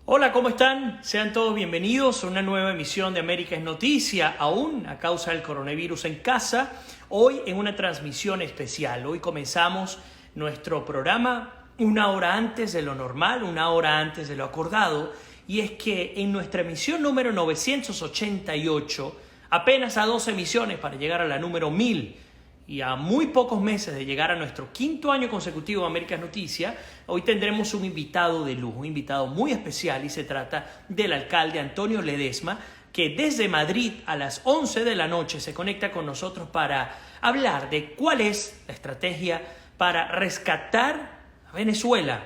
Hola, ¿cómo están? Sean todos bienvenidos a una nueva emisión de América es Noticia, aún a causa del coronavirus en casa. Hoy en una transmisión especial. Hoy comenzamos nuestro programa una hora antes de lo normal, una hora antes de lo acordado. Y es que en nuestra emisión número 988, apenas a 2 emisiones para llegar a la número 1000, y a muy pocos meses de llegar a nuestro quinto año consecutivo de América es Noticia, hoy tendremos un invitado de lujo, un invitado muy especial, y se trata del alcalde Antonio Ledezma, que desde Madrid a las 11 de la noche se conecta con nosotros para hablar de cuál es la estrategia para rescatar a Venezuela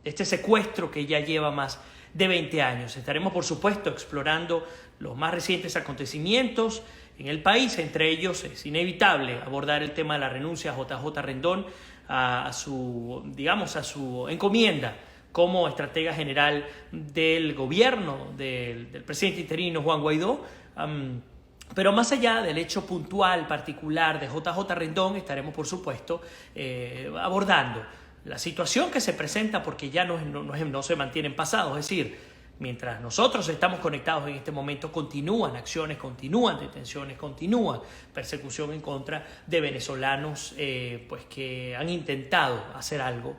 de este secuestro que ya lleva más de 20 años. Estaremos, por supuesto, explorando los más recientes acontecimientos en el país. Entre ellos es inevitable abordar el tema de la renuncia a JJ Rendón a su encomienda como estratega general del gobierno del presidente interino Juan Guaidó. Pero más allá del hecho puntual, particular de JJ Rendón, estaremos, por supuesto, abordando la situación que se presenta, porque ya no se mantiene en pasado. Es decir, mientras nosotros estamos conectados en este momento, continúan acciones, continúan detenciones, continúa persecución en contra de venezolanos pues que han intentado hacer algo.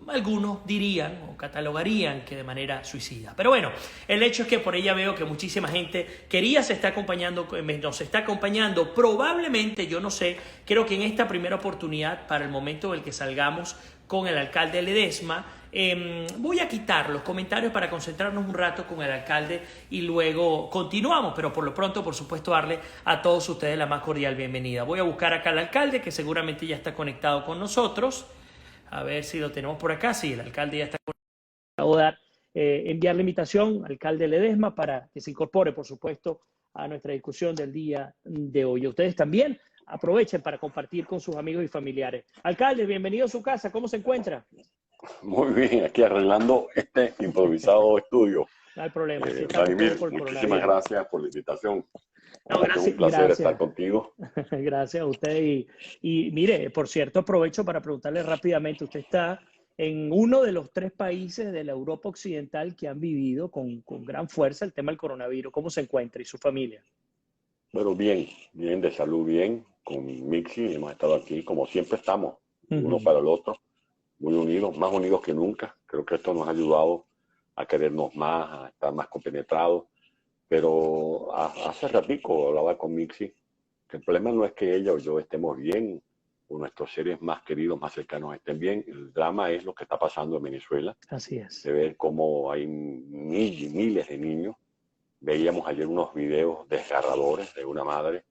Algunos dirían o catalogarían que de manera suicida. Pero bueno, el hecho es que por ella veo que muchísima gente nos está acompañando. Probablemente, yo no sé, creo que en esta primera oportunidad, para el momento en el que salgamos con el alcalde Ledezma, voy a quitar los comentarios para concentrarnos un rato con el alcalde y luego continuamos, pero por lo pronto, por supuesto, darle a todos ustedes la más cordial bienvenida. Voy a buscar acá al alcalde, que seguramente ya está conectado con nosotros. A ver si lo tenemos por acá. Sí, el alcalde ya está conectado. Acabo de enviar la invitación al alcalde Ledezma para que se incorpore, por supuesto, a nuestra discusión del día de hoy. Ustedes también aprovechen para compartir con sus amigos y familiares. Alcalde, bienvenido a su casa. ¿Cómo se encuentra? Muy bien, aquí arreglando este improvisado estudio. No hay problema. Vladimir, muchísimas gracias por la invitación. No, gracias, es un placer estar contigo. Gracias a usted. Y mire, por cierto, aprovecho para preguntarle rápidamente, usted está en uno de los 3 países de la Europa Occidental que han vivido con gran fuerza el tema del coronavirus. ¿Cómo se encuentra y su familia? Pero bien, de salud, bien. Con Mixi hemos estado aquí, como siempre estamos, uno para el otro, muy unidos, más unidos que nunca. Creo que esto nos ha ayudado a querernos más, a estar más compenetrados. Pero hace ratico hablaba con Mixi, que el problema no es que ella o yo estemos bien, o nuestros seres más queridos, más cercanos estén bien. El drama es lo que está pasando en Venezuela. Así es. De ver cómo hay miles de niños. Veíamos ayer unos videos desgarradores de una madre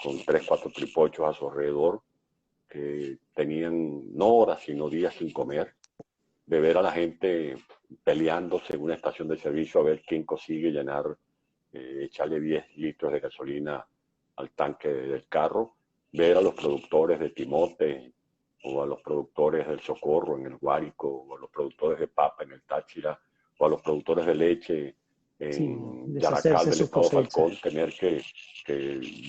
con 3, 4 tripochos a su alrededor, que tenían no horas, sino días sin comer. De ver a la gente peleándose en una estación de servicio a ver quién consigue llenar, echarle 10 litros de gasolina al tanque del carro. Ver a los productores de Timote, o a los productores del Socorro en el Guárico, o a los productores de papa en el Táchira, o a los productores de leche en Yaracal, Estado Falcón, tener que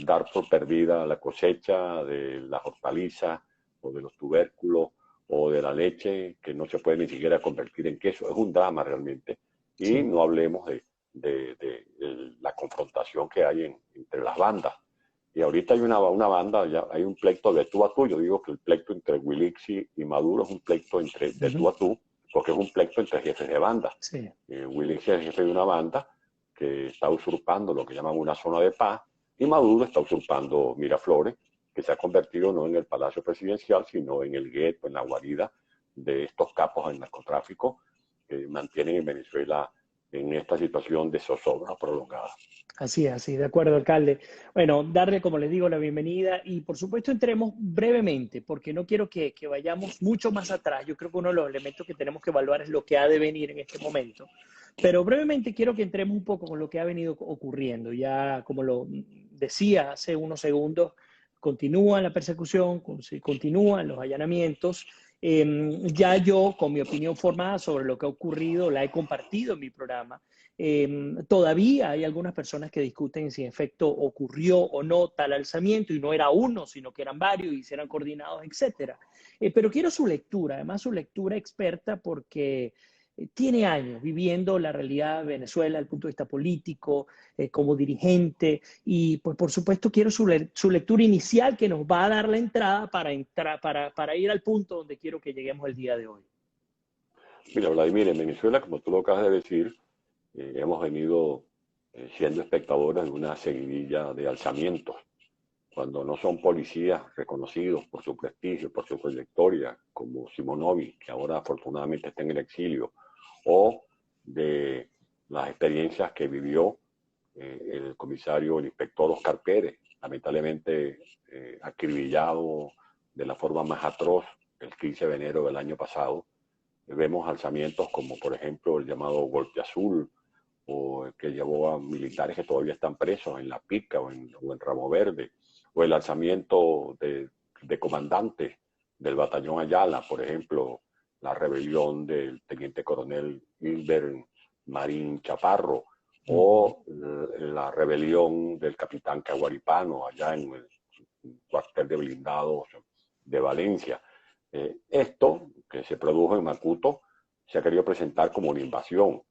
dar por perdida la cosecha de las hortalizas o de los tubérculos o de la leche, que no se puede ni siquiera convertir en queso. Es un drama realmente. Y no hablemos de la confrontación que hay entre las bandas. Y ahorita hay una banda, ya hay un pleito de tú a tú. Yo digo que el pleito entre Wilixi y Maduro es un pleito de tú a tú, porque es un pleito entre jefes de banda. Wilixi es el jefe de una banda que está usurpando lo que llaman una zona de paz, y Maduro está usurpando Miraflores, que se ha convertido no en el Palacio Presidencial, sino en el gueto, en la guarida de estos capos del narcotráfico que mantienen en Venezuela en esta situación de zozobra prolongada. Así, de acuerdo, alcalde. Bueno, darle, como les digo, la bienvenida y, por supuesto, entremos brevemente, porque no quiero que vayamos mucho más atrás. Yo creo que uno de los elementos que tenemos que evaluar es lo que ha de venir en este momento. Pero brevemente quiero que entremos un poco con lo que ha venido ocurriendo. Ya, como lo decía hace unos segundos, continúa la persecución, continúan los allanamientos. Ya yo, con mi opinión formada sobre lo que ha ocurrido, la he compartido en mi programa. Todavía hay algunas personas que discuten si en efecto ocurrió o no tal alzamiento, y no era uno, sino que eran varios y eran coordinados, etc. Pero quiero su lectura, además su lectura experta, porque tiene años viviendo la realidad de Venezuela desde el punto de vista político, como dirigente, y pues por supuesto quiero su lectura inicial que nos va a dar la entrada para ir al punto donde quiero que lleguemos el día de hoy. Mira, Vladimir, en Venezuela, como tú lo acabas de decir, hemos venido siendo espectadores de una seguidilla de alzamientos. Cuando no son policías reconocidos por su prestigio, por su trayectoria, como Simonovic, que ahora afortunadamente está en el exilio, o de las experiencias que vivió el comisario, el inspector Oscar Pérez, lamentablemente acribillado de la forma más atroz el 15 de enero del año pasado. Vemos alzamientos como, por ejemplo, el llamado Golpe Azul, o el que llevó a militares que todavía están presos en La Pica o en Ramo Verde, o el alzamiento de comandantes del batallón Ayala, por ejemplo, la rebelión del teniente coronel Gilbert Marín Chaparro, o la rebelión del capitán Caguaripano allá en el cuartel de blindados de Valencia. Esto, que se produjo en Macuto, se ha querido presentar como una invasión.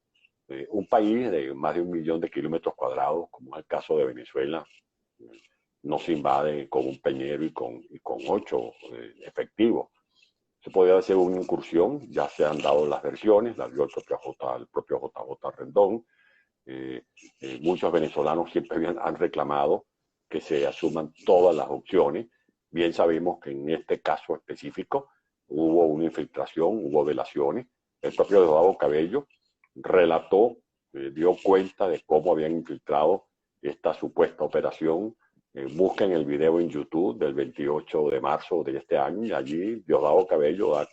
Un país de más de 1 millón de kilómetros cuadrados, como es el caso de Venezuela, no se invade con un peñero y con 8 efectivos. Se podría hacer una incursión, ya se han dado las versiones, la dio el propio JJ Rendón. Muchos venezolanos siempre han reclamado que se asuman todas las opciones. Bien sabemos que en este caso específico hubo una infiltración, hubo delaciones. El propio Diosdado Cabello relató, dio cuenta de cómo habían infiltrado esta supuesta operación. Busquen el video en YouTube del 28 de marzo de este año y allí Diosdado Cabello da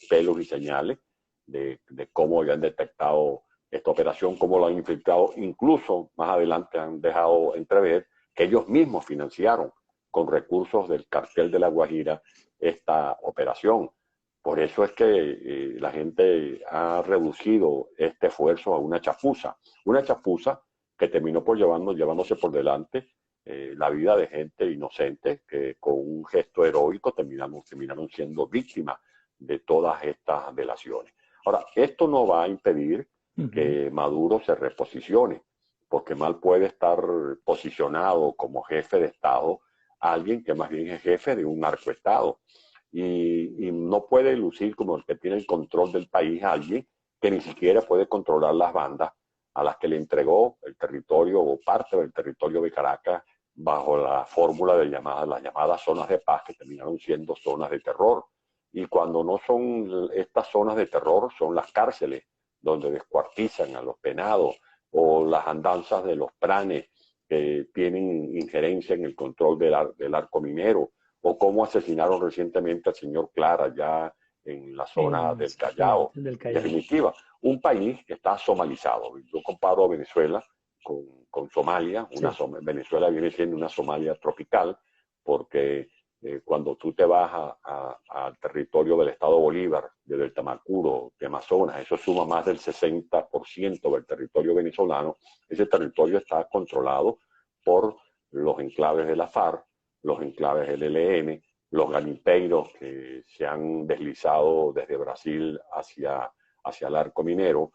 pelos y señales de cómo habían detectado esta operación, cómo lo han infiltrado. Incluso más adelante han dejado entrever que ellos mismos financiaron con recursos del cartel de La Guajira esta operación. Por eso es que la gente ha reducido este esfuerzo a una chapuza que terminó por llevándose por delante la vida de gente inocente que con un gesto heroico terminaron siendo víctimas de todas estas delaciones. Ahora, esto no va a impedir que Maduro se reposicione, porque mal puede estar posicionado como jefe de Estado alguien que más bien es jefe de un narcoestado. Y no puede lucir como el que tiene el control del país a alguien que ni siquiera puede controlar las bandas a las que le entregó el territorio o parte del territorio de Caracas bajo la fórmula de las llamadas zonas de paz, que terminaron siendo zonas de terror. Y cuando no son estas zonas de terror, son las cárceles donde descuartizan a los penados, o las andanzas de los pranes que tienen injerencia en el control del arco minero, o cómo asesinaron recientemente al señor Clara ya en la zona del Callao. En definitiva, un país que está somalizado. Yo comparo a Venezuela con Somalia. Venezuela viene siendo una Somalia tropical, porque cuando tú te vas al territorio del Estado Bolívar, del Tamacuro, de Amazonas, eso suma más del 60% del territorio venezolano. Ese territorio está controlado por los enclaves de la FARC, los enclaves del ELN, los garimpeiros que se han deslizado desde Brasil hacia el arco minero.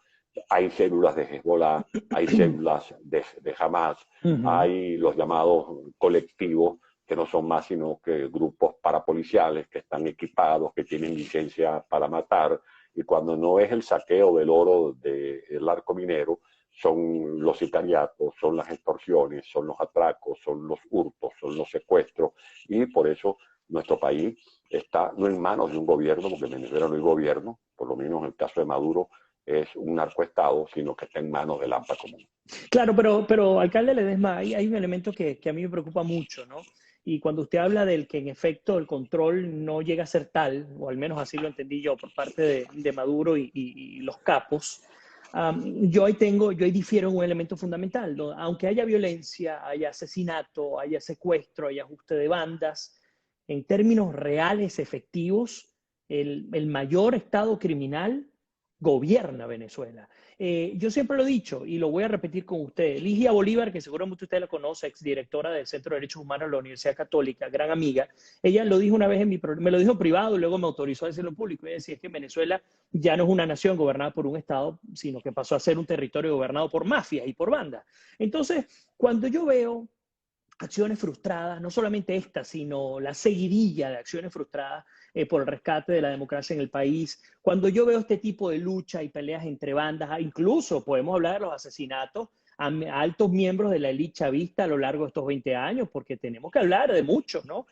Hay células de Hezbollah, hay células de Hamas, hay los llamados colectivos, que no son más sino que grupos parapoliciales que están equipados, que tienen licencia para matar, y cuando no es el saqueo del oro del arco minero, son los sicariatos, son las extorsiones, son los atracos, son los hurtos, son los secuestros, y por eso nuestro país está no en manos de un gobierno, porque en Venezuela no hay gobierno, por lo menos en el caso de Maduro es un narcoestado, sino que está en manos del AMPA común. Claro, pero alcalde Ledesma, hay un elemento que a mí me preocupa mucho, ¿no? Y cuando usted habla del que en efecto el control no llega a ser tal, o al menos así lo entendí yo, por parte de Maduro y los capos, yo ahí difiero en un elemento fundamental, ¿no? Aunque haya violencia, haya asesinato, haya secuestro, haya ajuste de bandas, en términos reales, efectivos, el mayor estado criminal gobierna Venezuela. Yo siempre lo he dicho y lo voy a repetir con usted. Ligia Bolívar, que seguramente usted la conoce, exdirectora del Centro de Derechos Humanos de la Universidad Católica, gran amiga, ella lo dijo una vez en mi programa, me lo dijo privado y luego me autorizó a decirlo en público. Ella decía que Venezuela ya no es una nación gobernada por un Estado, sino que pasó a ser un territorio gobernado por mafias y por bandas. Entonces, cuando yo veo acciones frustradas, no solamente esta, sino la seguidilla de acciones frustradas por el rescate de la democracia en el país. Cuando yo veo este tipo de lucha y peleas entre bandas, incluso podemos hablar de los asesinatos a altos miembros de la élite chavista a lo largo de estos 20 años, porque tenemos que hablar de muchos, ¿no?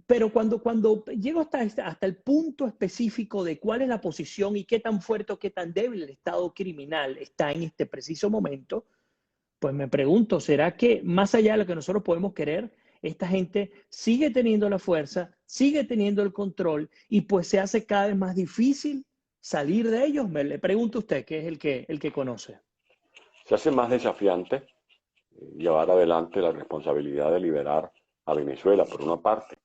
Pero cuando llego hasta el punto específico de cuál es la posición y qué tan fuerte o qué tan débil el Estado criminal está en este preciso momento, pues me pregunto, ¿será que más allá de lo que nosotros podemos querer, esta gente sigue teniendo la fuerza, sigue teniendo el control y pues se hace cada vez más difícil salir de ellos? Me le pregunto a usted, que es el que conoce. Se hace más desafiante llevar adelante la responsabilidad de liberar a Venezuela, por una parte,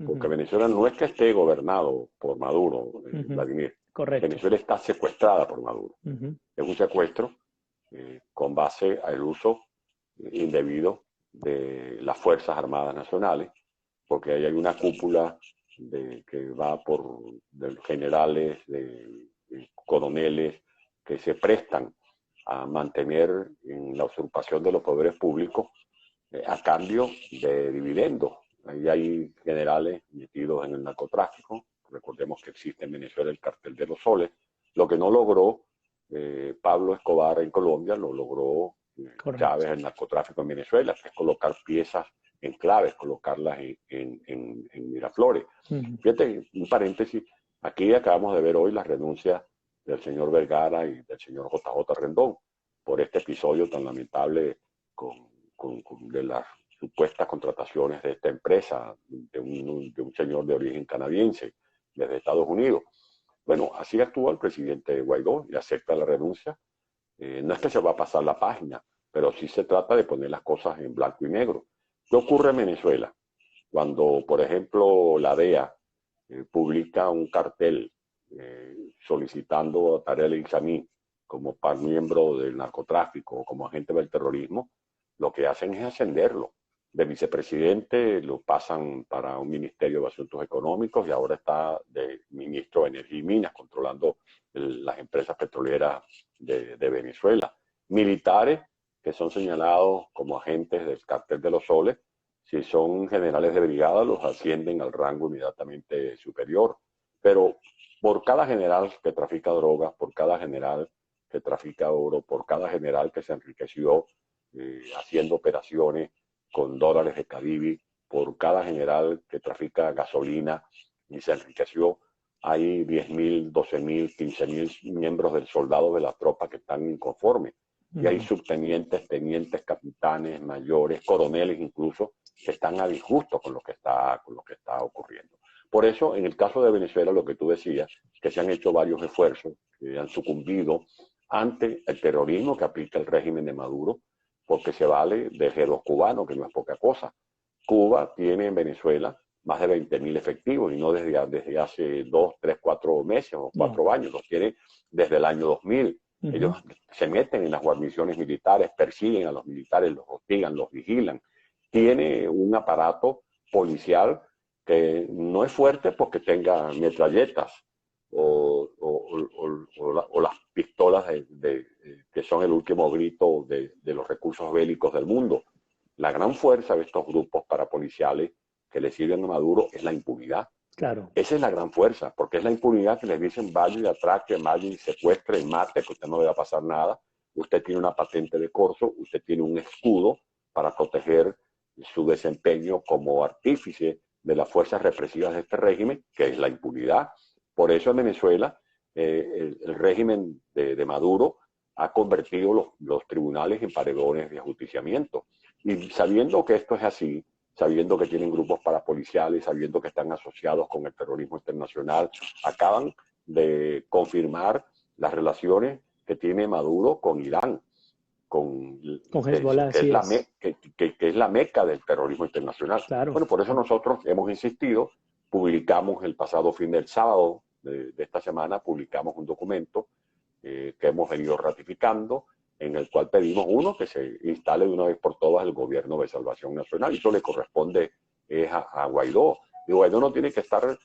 porque Venezuela no es que esté gobernado por Maduro, Vladimir. Correcto. Venezuela está secuestrada por Maduro. Es un secuestro con base al uso indebido de las Fuerzas Armadas Nacionales, porque ahí hay una cúpula que va por generales, de coroneles, que se prestan a mantener en la usurpación de los poderes públicos a cambio de dividendos. Ahí hay generales metidos en el narcotráfico. Recordemos que existe en Venezuela el cartel de los soles. Lo que no logró Pablo Escobar en Colombia, lo logró Chávez, el narcotráfico en Venezuela, que es colocar piezas en claves, colocarlas en Miraflores. Fíjate, un paréntesis, aquí acabamos de ver hoy la renuncia del señor Vergara y del señor JJ Rendón por este episodio tan lamentable de las supuestas contrataciones de esta empresa, de un señor de origen canadiense, desde Estados Unidos. Bueno, así actúa el presidente Guaidó y acepta la renuncia. No es que se va a pasar la página, pero sí se trata de poner las cosas en blanco y negro. ¿Qué ocurre en Venezuela? Cuando, por ejemplo, la DEA publica un cartel solicitando a Tarek El-Aissami como miembro del narcotráfico o como agente del terrorismo, lo que hacen es ascenderlo. De vicepresidente lo pasan para un ministerio de asuntos económicos y ahora está de ministro de Energía y Minas, controlando las empresas petroleras de Venezuela. Militares que son señalados como agentes del cartel de los soles, si son generales de brigada, los ascienden al rango inmediatamente superior. Pero por cada general que trafica drogas, por cada general que trafica oro, por cada general que se enriqueció haciendo operaciones con dólares de Cadivi, por cada general que trafica gasolina y se enriqueció, hay 10.000, 12.000, 15.000 miembros del soldado de la tropa que están inconformes. Y hay subtenientes, tenientes, capitanes, mayores, coroneles incluso, que están a disgusto con lo que está ocurriendo. Por eso, en el caso de Venezuela, lo que tú decías, que se han hecho varios esfuerzos, que han sucumbido ante el terrorismo que aplica el régimen de Maduro, porque se vale de los cubanos, que no es poca cosa. Cuba tiene en Venezuela más de 20.000 efectivos, y no desde hace 2, 3, 4 meses o 4 años, los tiene desde el año 2000. Ellos se meten en las guarniciones militares, persiguen a los militares, los hostigan, los vigilan. Tiene un aparato policial que no es fuerte porque tenga metralletas o las pistolas que son el último grito de los recursos bélicos del mundo. La gran fuerza de estos grupos parapoliciales que le sirven a Maduro es la impunidad. Claro. Esa es la gran fuerza, porque es la impunidad que les dicen vaya y atraque, vaya y secuestre, mate, que usted no le va a pasar nada. Usted tiene una patente de corso, usted tiene un escudo para proteger su desempeño como artífice de las fuerzas represivas de este régimen, que es la impunidad. Por eso en Venezuela el régimen de Maduro ha convertido los tribunales en paredones de ajusticiamiento. Y sabiendo que esto es así, sabiendo que tienen grupos parapoliciales, sabiendo que están asociados con el terrorismo internacional, acaban de confirmar las relaciones que tiene Maduro con Irán, con Hezbollah, que es la meca del terrorismo internacional. Claro. Bueno, por eso nosotros hemos insistido, publicamos el pasado fin del sábado de esta semana publicamos un documento que hemos venido ratificando, en el cual pedimos, uno, que se instale de una vez por todas el gobierno de salvación nacional. Y eso le corresponde a Guaidó. Y Guaidó no tiene que estar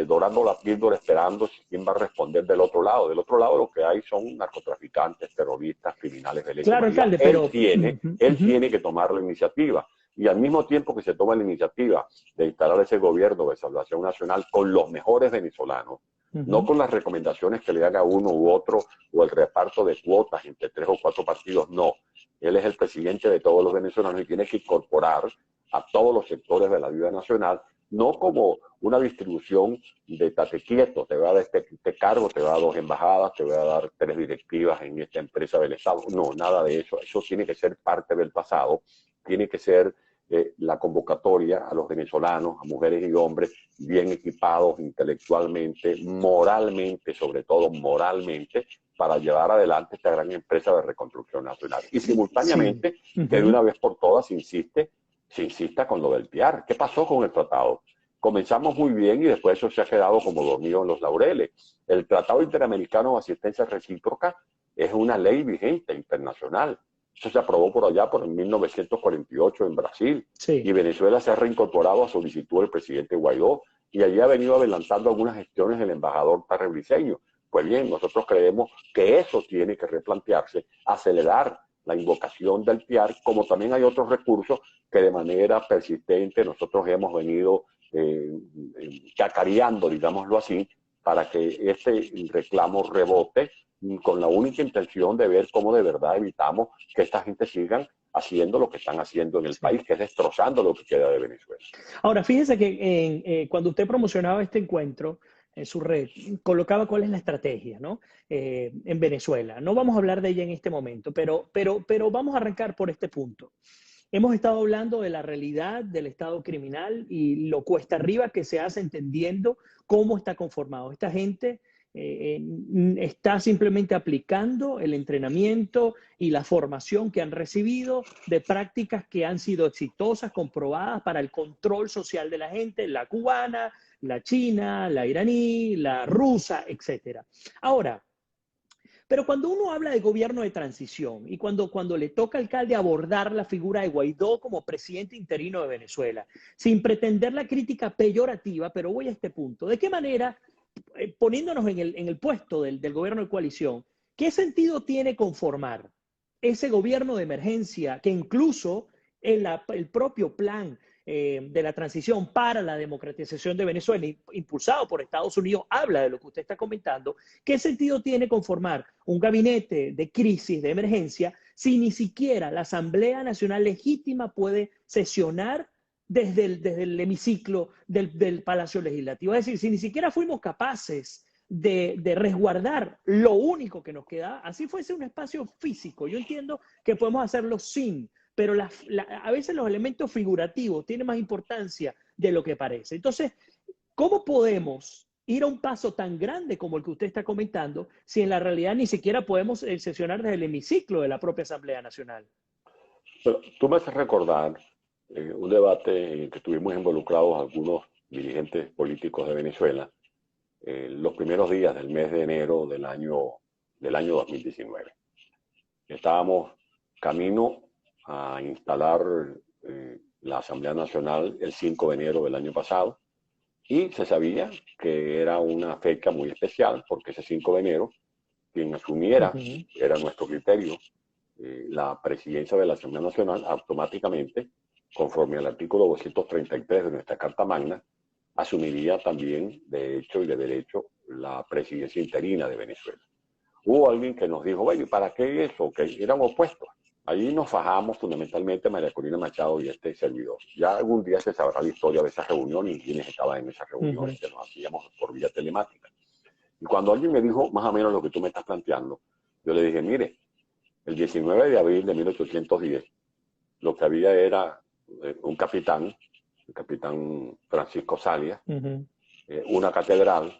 dorando la píldora esperando quién va a responder del otro lado. Del otro lado lo que hay son narcotraficantes, terroristas, criminales de lesa Claro, humanidad. alcalde, pero... Él tiene que tomar la iniciativa. Y al mismo tiempo que se toma la iniciativa de instalar ese gobierno de salvación nacional con los mejores venezolanos, no con las recomendaciones que le haga uno u otro o el reparto de cuotas entre 3 o 4 partidos, no. Él es el presidente de todos los venezolanos y tiene que incorporar a todos los sectores de la vida nacional, no como una distribución de tate quieto, te voy a dar este cargo, te voy a dar 2 embajadas, te voy a dar 3 directivas en esta empresa del Estado. No, nada de eso. Eso tiene que ser parte del pasado, tiene que ser la convocatoria a los venezolanos, a mujeres y hombres bien equipados intelectualmente, moralmente, sobre todo moralmente, para llevar adelante esta gran empresa de reconstrucción nacional. Y simultáneamente, que de una vez por todas se insista con lo del PIAR. ¿Qué pasó con el tratado? Comenzamos muy bien y después eso se ha quedado como dormido en los laureles. El Tratado Interamericano de Asistencia Recíproca es una ley vigente internacional. Eso se aprobó por allá por 1948 en Brasil. Sí. Y Venezuela se ha reincorporado a solicitud del presidente Guaidó. Y allí ha venido adelantando algunas gestiones el embajador Tarrebriceño. Pues bien, nosotros creemos que eso tiene que replantearse, acelerar la invocación del PIAR, como también hay otros recursos que de manera persistente nosotros hemos venido cacareando, digámoslo así, para que este reclamo rebote con la única intención de ver cómo de verdad evitamos que esta gente sigan haciendo lo que están haciendo en el país, que es destrozando lo que queda de Venezuela. Ahora, fíjese que cuando usted promocionaba este encuentro en su red, colocaba cuál es la estrategia, ¿no? En Venezuela. No vamos a hablar de ella en este momento, pero vamos a arrancar por este punto. Hemos estado hablando de la realidad del Estado criminal y lo cuesta arriba que se hace entendiendo cómo está conformado. Esta gente está simplemente aplicando el entrenamiento y la formación que han recibido de prácticas que han sido exitosas, comprobadas para el control social de la gente, la cubana, la china, la iraní, la rusa, etc. Ahora, pero cuando uno habla de gobierno de transición y cuando le toca al alcalde abordar la figura de Guaidó como presidente interino de Venezuela, sin pretender la crítica peyorativa, pero voy a este punto, ¿de qué manera, poniéndonos en el puesto del gobierno de coalición, qué sentido tiene conformar ese gobierno de emergencia que incluso el propio plan de la transición para la democratización de Venezuela, impulsado por Estados Unidos, habla de lo que usted está comentando? ¿Qué sentido tiene conformar un gabinete de crisis, de emergencia, si ni siquiera la Asamblea Nacional Legítima puede sesionar desde el hemiciclo del Palacio Legislativo? Es decir, si ni siquiera fuimos capaces de resguardar lo único que nos queda, así fuese un espacio físico. Yo entiendo que podemos hacerlo sin, pero a veces los elementos figurativos tienen más importancia de lo que parece. Entonces, ¿cómo podemos ir a un paso tan grande como el que usted está comentando si en la realidad ni siquiera podemos sesionar desde el hemiciclo de la propia Asamblea Nacional? Pero tú me haces recordar un debate en el que estuvimos involucrados algunos dirigentes políticos de Venezuela los primeros días del mes de enero del año 2019. Estábamos camino a instalar la Asamblea Nacional el 5 de enero del año pasado y se sabía que era una fecha muy especial porque ese 5 de enero quien asumiera, era nuestro criterio, la presidencia de la Asamblea Nacional automáticamente, conforme al artículo 233 de nuestra Carta Magna, asumiría también de hecho y de derecho la presidencia interina de Venezuela. Hubo alguien que nos dijo, bueno, ¿para qué eso? Que eran opuestos. Allí nos fajamos fundamentalmente María Corina Machado y este servidor. Ya algún día se sabrá la historia de esa reunión y quiénes estaban en esas reuniones que nos hacíamos por vía telemática. Y cuando alguien me dijo más o menos lo que tú me estás planteando, yo le dije, mire, el 19 de abril de 1810, lo que había era un capitán, el capitán Francisco Salia, una catedral,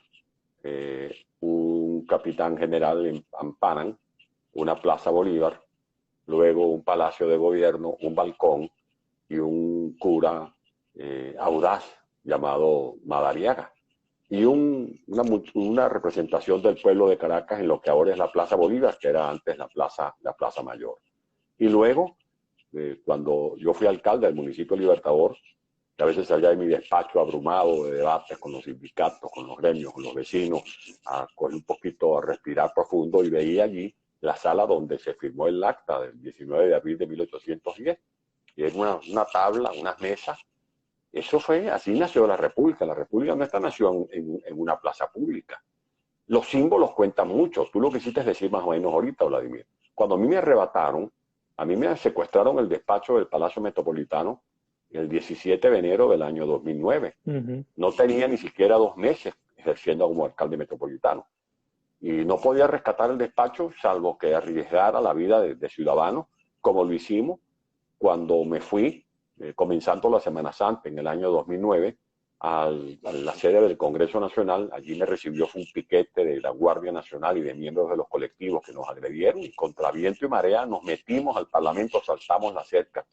un capitán general en Ampanan, una plaza Bolívar, luego un palacio de gobierno, un balcón y un cura audaz llamado Madariaga. y una representación del pueblo de Caracas en lo que ahora es la Plaza Bolívar, que era antes la Plaza Mayor. Y luego, cuando yo fui alcalde del municipio de Libertador, que a veces salía de mi despacho abrumado de debates con los sindicatos, con los gremios, con los vecinos, a coger un poquito, a respirar profundo, y veía allí la sala donde se firmó el acta del 19 de abril de 1810. Y era una tabla, unas mesas. Eso fue, así nació la República. La República nuestra nació en una plaza pública. Los símbolos cuentan mucho. Tú lo que hiciste es decir más o menos ahorita, Vladimir. Cuando a mí me arrebataron, a mí me secuestraron el despacho del Palacio Metropolitano el 17 de enero del año 2009. No tenía ni siquiera 2 meses ejerciendo como alcalde metropolitano. Y no podía rescatar el despacho, salvo que arriesgara la vida de ciudadanos, como lo hicimos cuando me fui, comenzando la Semana Santa en el año 2009, a la sede del Congreso Nacional. Allí me recibió un piquete de la Guardia Nacional y de miembros de los colectivos que nos agredieron, y contra viento y marea nos metimos al Parlamento, saltamos la cerca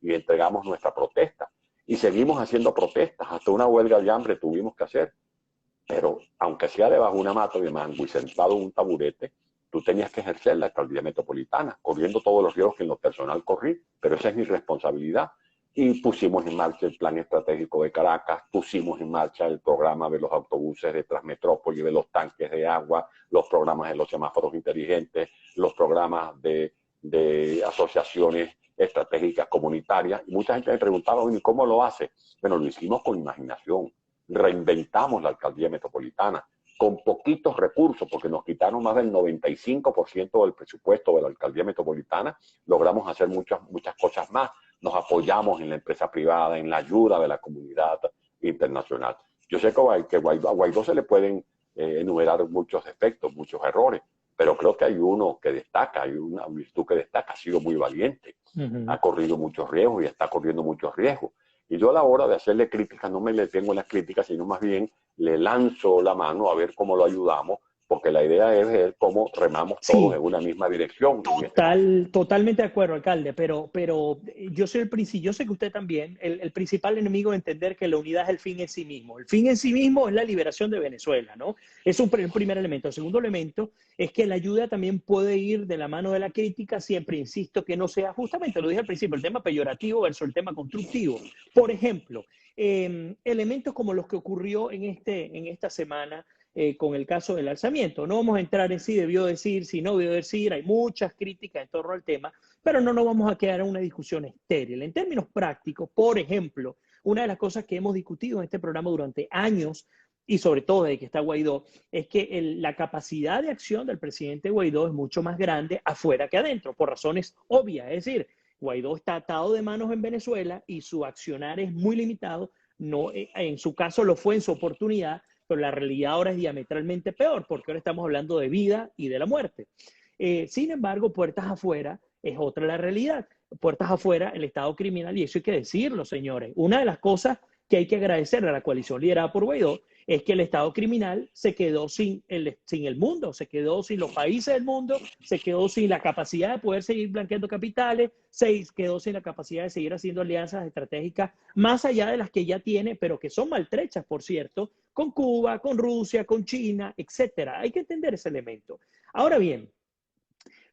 y entregamos nuestra protesta. Y seguimos haciendo protestas, hasta una huelga de hambre tuvimos que hacer. Pero aunque sea debajo de una mata de mango y sentado en un taburete, tú tenías que ejercer la alcaldía metropolitana, corriendo todos los riesgos que en lo personal corrí, pero esa es mi responsabilidad. Y pusimos en marcha el plan estratégico de Caracas, pusimos en marcha el programa de los autobuses de Transmetrópoli, de los tanques de agua, los programas de los semáforos inteligentes, los programas de asociaciones estratégicas comunitarias. Y mucha gente me preguntaba, ¿y cómo lo hace? Bueno, lo hicimos con imaginación. Reinventamos la alcaldía metropolitana con poquitos recursos, porque nos quitaron más del 95% del presupuesto de la alcaldía metropolitana. Logramos hacer muchas cosas más. Nos apoyamos en la empresa privada, en la ayuda de la comunidad internacional. Yo sé que a Guaidó se le pueden enumerar muchos defectos, muchos errores, pero creo que hay uno que destaca, hay una virtud que destaca: ha sido muy valiente, ha corrido muchos riesgos y está corriendo muchos riesgos. Y yo a la hora de hacerle críticas no me le tengo en las críticas, sino más bien le lanzo la mano a ver cómo lo ayudamos, porque la idea es ver cómo remamos todos en una misma dirección. Totalmente de acuerdo, alcalde, pero yo soy yo sé que usted también, el principal enemigo de entender que la unidad es el fin en sí mismo. El fin en sí mismo es la liberación de Venezuela, ¿no? Es el primer elemento. El segundo elemento es que la ayuda también puede ir de la mano de la crítica, siempre insisto que no sea, justamente lo dije al principio, el tema peyorativo versus el tema constructivo. Por ejemplo, elementos como los que ocurrió en esta semana, con el caso del alzamiento. No vamos a entrar en si debió decir, si no debió decir, hay muchas críticas en torno al tema, pero no nos vamos a quedar en una discusión estéril. En términos prácticos, por ejemplo, una de las cosas que hemos discutido en este programa durante años, y sobre todo desde que está Guaidó, es que la capacidad de acción del presidente Guaidó es mucho más grande afuera que adentro, por razones obvias. Es decir, Guaidó está atado de manos en Venezuela y su accionar es muy limitado. No, en su caso lo fue en su oportunidad, pero la realidad ahora es diametralmente peor, porque ahora estamos hablando de vida y de la muerte. Sin embargo, puertas afuera es otra la realidad. Puertas afuera, el Estado criminal, y eso hay que decirlo, señores. Una de las cosas que hay que agradecer a la coalición liderada por Guaidó es que el Estado criminal se quedó sin el mundo, se quedó sin los países del mundo, se quedó sin la capacidad de poder seguir blanqueando capitales, se quedó sin la capacidad de seguir haciendo alianzas estratégicas más allá de las que ya tiene, pero que son maltrechas, por cierto, con Cuba, con Rusia, con China, etcétera. Hay que entender ese elemento. Ahora bien,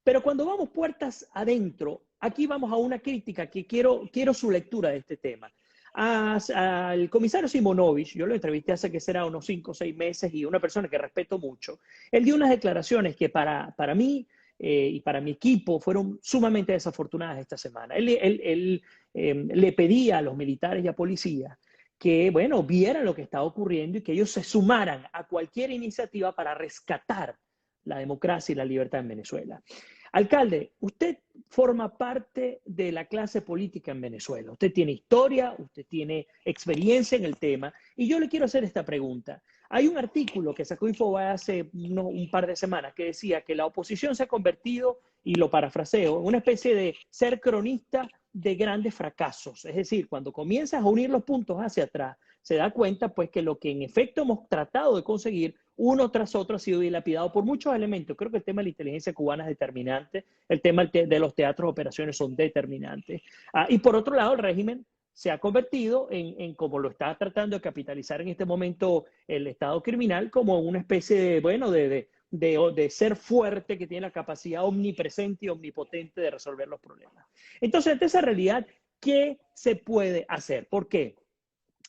pero cuando vamos puertas adentro, aquí vamos a una crítica que quiero su lectura de este tema. Al comisario Simonovich, yo lo entrevisté hace que será unos 5 o 6 meses, y una persona que respeto mucho, él dio unas declaraciones que para mí y para mi equipo fueron sumamente desafortunadas esta semana. Él le pedía a los militares y a policías que, bueno, vieran lo que estaba ocurriendo y que ellos se sumaran a cualquier iniciativa para rescatar la democracia y la libertad en Venezuela. Alcalde, usted forma parte de la clase política en Venezuela. Usted tiene historia, usted tiene experiencia en el tema, y yo le quiero hacer esta pregunta. Hay un artículo que sacó Infobae hace un par de semanas que decía que la oposición se ha convertido, y lo parafraseo, en una especie de ser cronista de grandes fracasos. Es decir, cuando comienzas a unir los puntos hacia atrás, se da cuenta pues que lo que en efecto hemos tratado de conseguir uno tras otro ha sido dilapidado por muchos elementos. Creo que el tema de la inteligencia cubana es determinante, el tema de los teatros de operaciones son determinantes. Y por otro lado, el régimen se ha convertido como lo está tratando de capitalizar en este momento el Estado criminal, como una especie de, bueno, de ser fuerte que tiene la capacidad omnipresente y omnipotente de resolver los problemas. Entonces, ante esa realidad, ¿qué se puede hacer? ¿Por qué?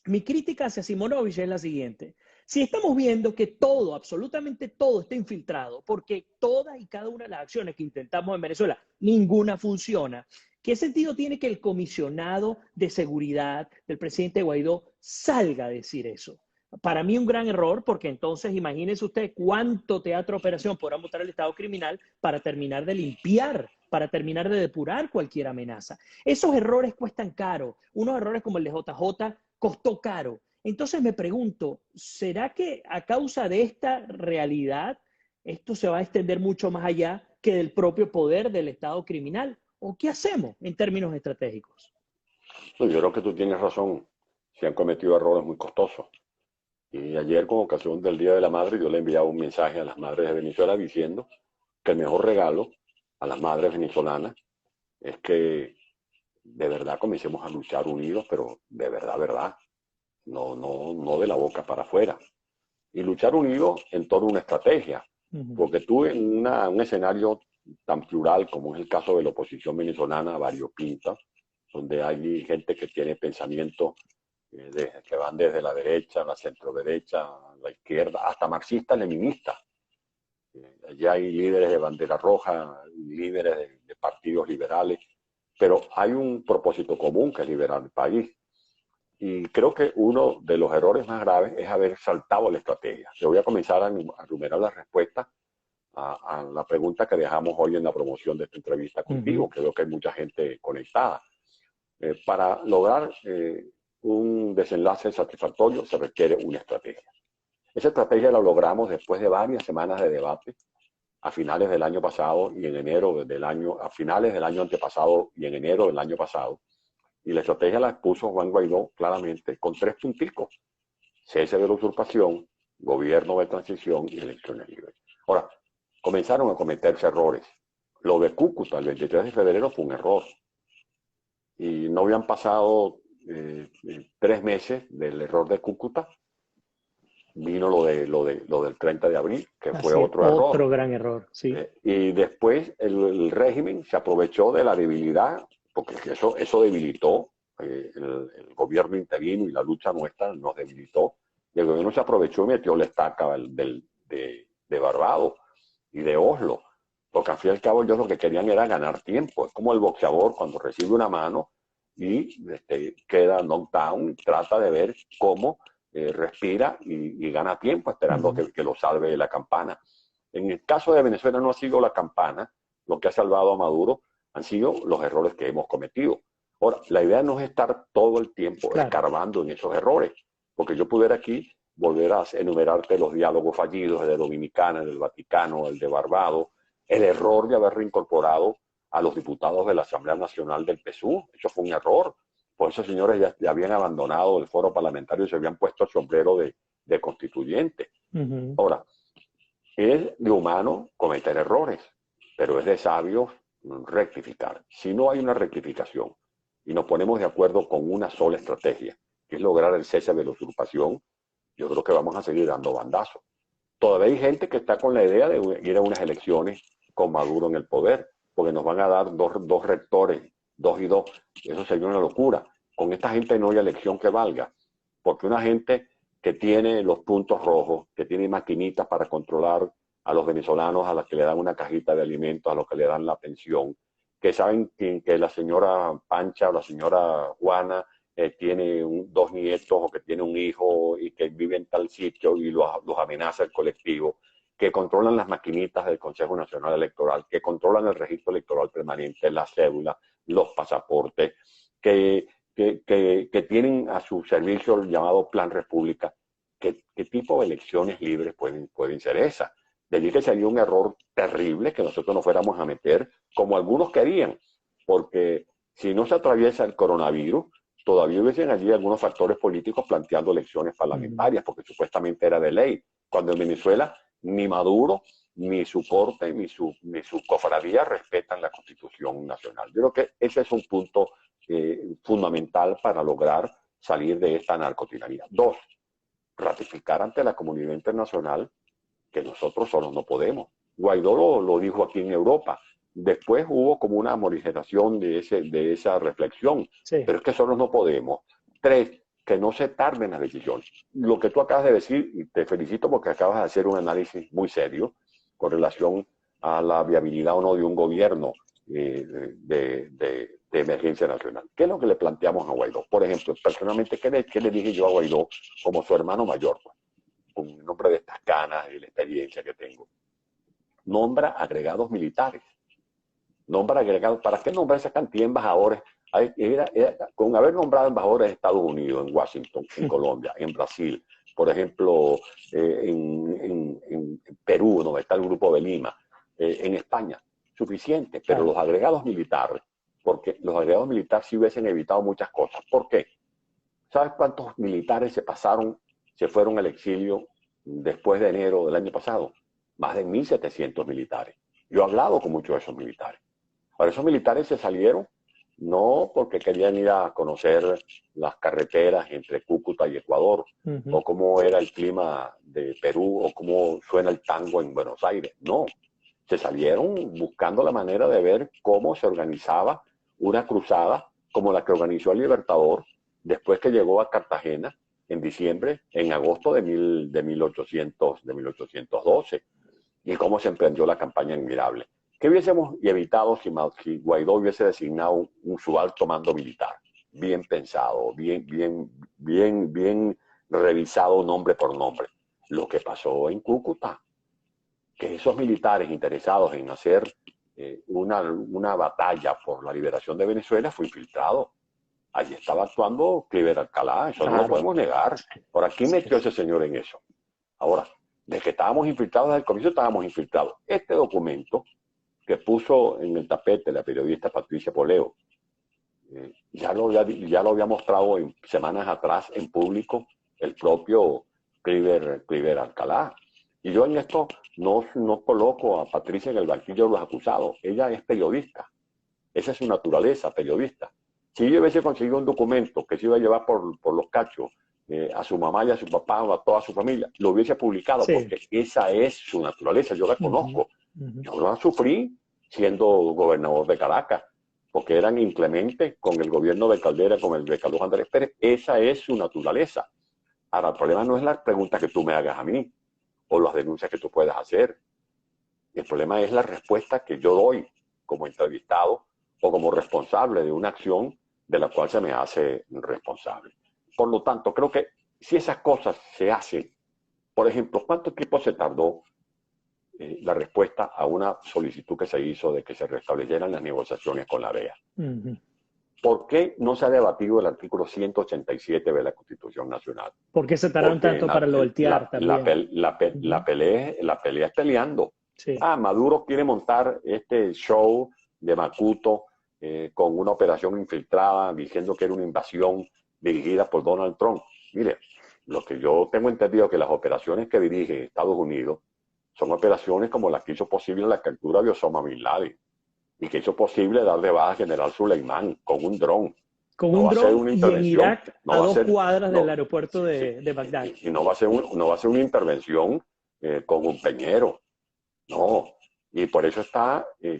Mi crítica hacia Simonovich es la siguiente. Si estamos viendo que todo, absolutamente todo está infiltrado, porque todas y cada una de las acciones que intentamos en Venezuela, ninguna funciona, ¿qué sentido tiene que el comisionado de seguridad del presidente Guaidó salga a decir eso? Para mí un gran error, porque entonces imagínense usted cuánto teatro operación podrá montar el Estado criminal para terminar de limpiar, para terminar de depurar cualquier amenaza. Esos errores cuestan caro. Unos errores como el de JJ costó caro. Entonces me pregunto, ¿será que a causa de esta realidad esto se va a extender mucho más allá que del propio poder del Estado criminal? ¿O qué hacemos en términos estratégicos? Pues yo creo que tú tienes razón. Se han cometido errores muy costosos. Y ayer, con ocasión del Día de la Madre, yo le enviaba un mensaje a las madres de Venezuela diciendo que el mejor regalo a las madres venezolanas es que de verdad comencemos a luchar unidos, pero de verdad, verdad. No de la boca para afuera. Y luchar unidos en torno a una estrategia. Porque tú en un escenario tan plural como es el caso de la oposición venezolana, variopinta, donde hay gente que tiene pensamientos que van desde la derecha, la centroderecha, la izquierda, hasta marxistas, leninistas. Allí hay líderes de bandera roja, líderes de partidos liberales, pero hay un propósito común que es liberar el país. Y creo que uno de los errores más graves es haber saltado la estrategia. Yo voy a comenzar a enumerar las respuestas a la pregunta que dejamos hoy en la promoción de esta entrevista contigo. Creo que hay mucha gente conectada. Para lograr un desenlace satisfactorio se requiere una estrategia. Esa estrategia la logramos después de varias semanas de debate a finales del año pasado y en enero del año, a finales del año antepasado y en enero del año pasado. Y la estrategia la expuso Juan Guaidó claramente con 3 punticos: cese de la usurpación, gobierno de transición y elecciones libres. Ahora, comenzaron a cometerse errores. Lo de Cúcuta el 23 de febrero fue un error. Y no habían pasado 3 meses del error de Cúcuta. Vino lo del 30 de abril, que fue otro error. Otro gran error, sí. Y después el régimen se aprovechó de la debilidad, porque eso debilitó, el gobierno interino y la lucha nuestra nos debilitó. Y el gobierno se aprovechó y metió la estaca de Barbados y de Oslo, porque al fin y al cabo ellos lo que querían era ganar tiempo. Es como el boxeador cuando recibe una mano y queda knockdown, trata de ver cómo respira y gana tiempo esperando que lo salve la campana. En el caso de Venezuela no ha sido la campana lo que ha salvado a Maduro, han sido los errores que hemos cometido. Ahora, la idea no es estar todo el tiempo escarbando en esos errores, porque yo pudiera aquí volver a enumerarte los diálogos fallidos, el de Dominicana, el del Vaticano, el de Barbados, el error de haber reincorporado a los diputados de la Asamblea Nacional del PSUV. Eso fue un error. Por esos señores ya habían abandonado el foro parlamentario y se habían puesto el sombrero de constituyente. Ahora, es de humano cometer errores, pero es de sabios rectificar. Si no hay una rectificación y nos ponemos de acuerdo con una sola estrategia, que es lograr el cese de la usurpación, yo creo que vamos a seguir dando bandazos. Todavía hay gente que está con la idea de ir a unas elecciones con Maduro en el poder, porque nos van a dar dos rectores, 2 y 2. Eso sería una locura. Con esta gente no hay elección que valga, porque una gente que tiene los puntos rojos, que tiene maquinitas para controlar a los venezolanos, a los que le dan una cajita de alimentos, a los que le dan la pensión, que saben que la señora Pancha o la señora Juana tiene 2 nietos o que tiene un hijo y que vive en tal sitio y los amenaza el colectivo, que controlan las maquinitas del Consejo Nacional Electoral, que controlan el registro electoral permanente, la cédula, los pasaportes, que tienen a su servicio el llamado Plan República. ¿Qué tipo de elecciones libres pueden ser esas? De allí que sería un error terrible que nosotros nos fuéramos a meter, como algunos querían, porque si no se atraviesa el coronavirus, todavía hubiesen allí algunos factores políticos planteando elecciones parlamentarias, porque supuestamente era de ley, cuando en Venezuela ni Maduro, ni su corte, ni su cofradía respetan la Constitución Nacional. Yo creo que ese es un punto fundamental para lograr salir de esta narcotiranía. Dos, ratificar ante la comunidad internacional que nosotros solos no podemos. Guaidó lo dijo aquí en Europa. Después hubo como una morigeración de esa reflexión. Sí. Pero es que solos no podemos. Tres, que no se tarden las decisiones. Lo que tú acabas de decir, y te felicito porque acabas de hacer un análisis muy serio con relación a la viabilidad o no de un gobierno de emergencia nacional. ¿Qué es lo que le planteamos a Guaidó? Por ejemplo, personalmente, ¿qué le dije yo a Guaidó como su hermano mayor? Pues, con el nombre de estas canas y la experiencia que tengo. Nombra agregados militares. Nombra agregados. ¿Para qué nombrar esa cantidad de embajadores? Con haber nombrado embajadores de Estados Unidos, en Washington, en Colombia, en Brasil, por ejemplo, en Perú, donde está el Grupo de Lima, en España, suficiente. Pero los agregados militares, porque los agregados militares sí hubiesen evitado muchas cosas. ¿Por qué? ¿Sabes cuántos militares se fueron al exilio después de enero del año pasado? Más de 1.700 militares. Yo he hablado con muchos de esos militares. Ahora, esos militares se salieron no porque querían ir a conocer las carreteras entre Cúcuta y Ecuador, o cómo era el clima de Perú, o cómo suena el tango en Buenos Aires. No, se salieron buscando la manera de ver cómo se organizaba una cruzada como la que organizó el Libertador después que llegó a Cartagena en agosto de 1812, y cómo se emprendió la campaña Admirable. ¿Qué hubiésemos evitado si Guaidó hubiese designado un subalto mando militar? Bien pensado, bien revisado nombre por nombre. Lo que pasó en Cúcuta, que esos militares interesados en hacer una batalla por la liberación de Venezuela fue infiltrado. Allí estaba actuando Cliver Alcalá, eso no lo podemos negar. Por aquí metió ese señor en eso. Ahora, de que estábamos infiltrados desde el comienzo, estábamos infiltrados. Este documento que puso en el tapete la periodista Patricia Poleo, ya lo había mostrado semanas atrás en público el propio Cliver Alcalá. Y yo en esto no coloco a Patricia en el banquillo de los acusados. Ella es periodista. Esa es su naturaleza, periodista. Si yo hubiese conseguido un documento que se iba a llevar por los cachos a su mamá y a su papá o a toda su familia, lo hubiese publicado, porque esa es su naturaleza. Yo la conozco. Yo la sufrí siendo gobernador de Caracas, porque eran inclementes con el gobierno de Caldera, con el de Carlos Andrés Pérez. Esa es su naturaleza. Ahora, el problema no es la pregunta que tú me hagas a mí o las denuncias que tú puedas hacer. El problema es la respuesta que yo doy como entrevistado o como responsable de una acción de la cual se me hace responsable. Por lo tanto, creo que si esas cosas se hacen, por ejemplo, ¿cuánto tiempo se tardó la respuesta a una solicitud que se hizo de que se restablecieran las negociaciones con la DEA? ¿Por qué no se ha debatido el artículo 187 de la Constitución Nacional? ¿Por qué se tardaron tanto para lo del TIAR también? La pelea es peleando. Sí. Maduro quiere montar este show de Macuto con una operación infiltrada diciendo que era una invasión dirigida por Donald Trump. Mire, lo que yo tengo entendido es que las operaciones que dirige Estados Unidos son operaciones como las que hizo posible la captura de Osama Bin Laden y que hizo posible dar de baja al general Suleimán con un dron. Con un dron y en Irak a 2 cuadras del aeropuerto de Bagdad. Y no va a ser una intervención con un peñero. No. Y por eso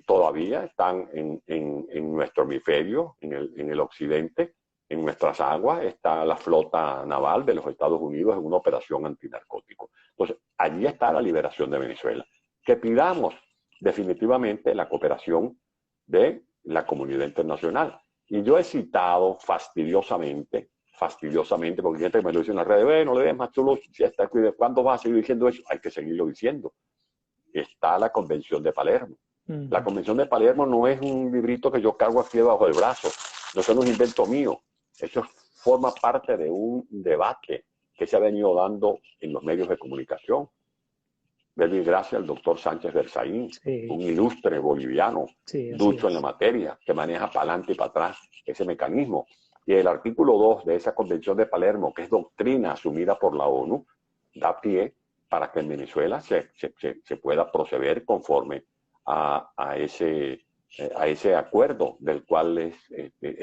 todavía están en nuestro hemisferio, en el occidente, en nuestras aguas, está la flota naval de los Estados Unidos en una operación antinarcótico. Entonces, allí está la liberación de Venezuela. Que pidamos definitivamente la cooperación de la comunidad internacional. Y yo he citado fastidiosamente, porque gente me lo dice en las redes, no le des más chulo, ¿cuándo vas a seguir diciendo eso? Hay que seguirlo diciendo. Está la Convención de Palermo. La Convención de Palermo no es un librito que yo cargo aquí debajo del brazo. No es un invento mío. Eso forma parte de un debate que se ha venido dando en los medios de comunicación. Doy gracias al doctor Sánchez Berzaín, un ilustre boliviano, ducho en la materia, que maneja para adelante y para atrás ese mecanismo. Y el artículo 2 de esa Convención de Palermo, que es doctrina asumida por la ONU, da pie para que en Venezuela se pueda proceder conforme a ese a ese acuerdo del cual es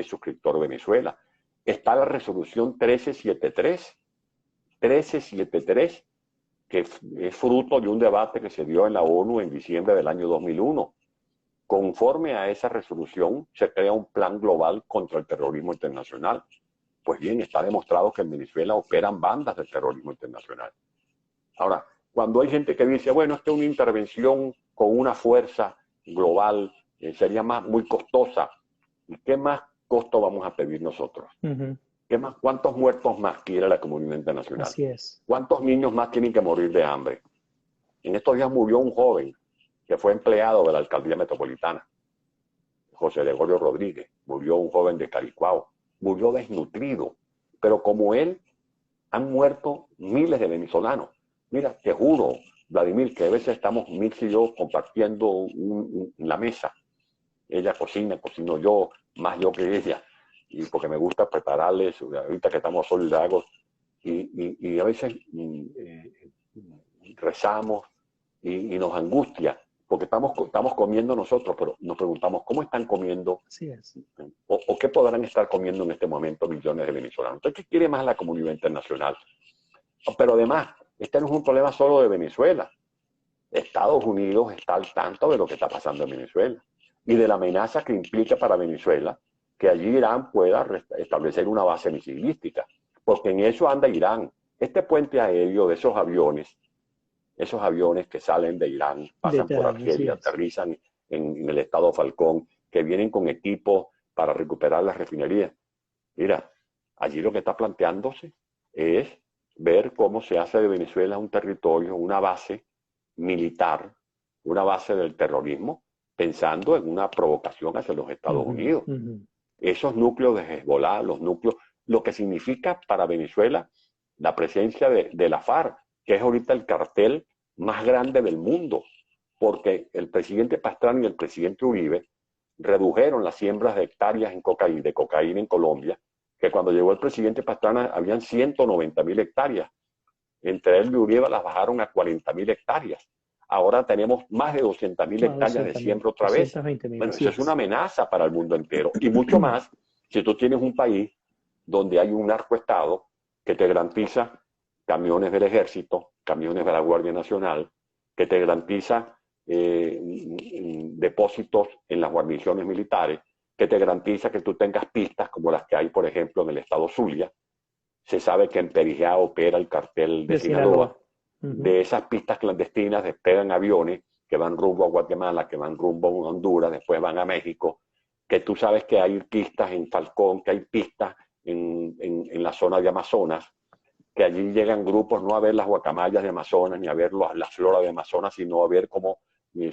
suscriptor Venezuela. Está la resolución 1373, que es fruto de un debate que se dio en la ONU en diciembre del año 2001. Conforme a esa resolución, se crea un plan global contra el terrorismo internacional. Pues bien, está demostrado que en Venezuela operan bandas de terrorismo internacional. Ahora, cuando hay gente que dice, bueno, es que una intervención con una fuerza global sería muy costosa, ¿y qué más costo vamos a pedir nosotros? ¿Qué más, cuántos muertos más quiere la comunidad internacional? Así es. ¿Cuántos niños más tienen que morir de hambre? En estos días murió un joven que fue empleado de la alcaldía metropolitana, José Gregorio Rodríguez. Murió un joven de Caricuao. Murió desnutrido. Pero como él, han muerto miles de venezolanos. Mira, te juro, Vladimir, que a veces estamos Mix y yo compartiendo la mesa. Ella cocina, cocino yo, más yo que ella. Y porque me gusta prepararles, ahorita que estamos solidarios, y a veces rezamos y nos angustia, porque estamos comiendo nosotros, pero nos preguntamos, ¿cómo están comiendo? Así es. O qué podrán estar comiendo en este momento millones de venezolanos. Entonces, ¿qué quiere más la comunidad internacional? Pero además, este no es un problema solo de Venezuela. Estados Unidos está al tanto de lo que está pasando en Venezuela y de la amenaza que implica para Venezuela que allí Irán pueda establecer una base misilística, porque en eso anda Irán. Este puente aéreo de esos aviones que salen de Irán, pasan por Argelia, aterrizan en el estado Falcón, que vienen con equipos para recuperar las refinerías. Mira, allí lo que está planteándose es ver cómo se hace de Venezuela un territorio, una base militar, una base del terrorismo, pensando en una provocación hacia los Estados Unidos. Esos núcleos de Hezbollah, los núcleos, lo que significa para Venezuela la presencia de la FARC, que es ahorita el cartel más grande del mundo, porque el presidente Pastrana y el presidente Uribe redujeron las siembras de hectáreas de cocaína en Colombia, que cuando llegó el presidente Pastrana habían 190.000 hectáreas. Entre él y Uribe las bajaron a 40.000 hectáreas. Ahora tenemos más de 200.000 hectáreas de siembra otra vez. Bueno, eso es una amenaza para el mundo entero. Y mucho más si tú tienes un país donde hay un narcoestado que te garantiza camiones del ejército, camiones de la Guardia Nacional, que te garantiza depósitos en las guarniciones militares, que te garantiza que tú tengas pistas como las que hay, por ejemplo, en el estado Zulia. Se sabe que en Perijá opera el cartel de Sinaloa. De esas pistas clandestinas despegan aviones que van rumbo a Guatemala, que van rumbo a Honduras, después van a México, que tú sabes que hay pistas en Falcón, que hay pistas en la zona de Amazonas, que allí llegan grupos no a ver las guacamayas de Amazonas, ni a ver la flora de Amazonas, sino a ver cómo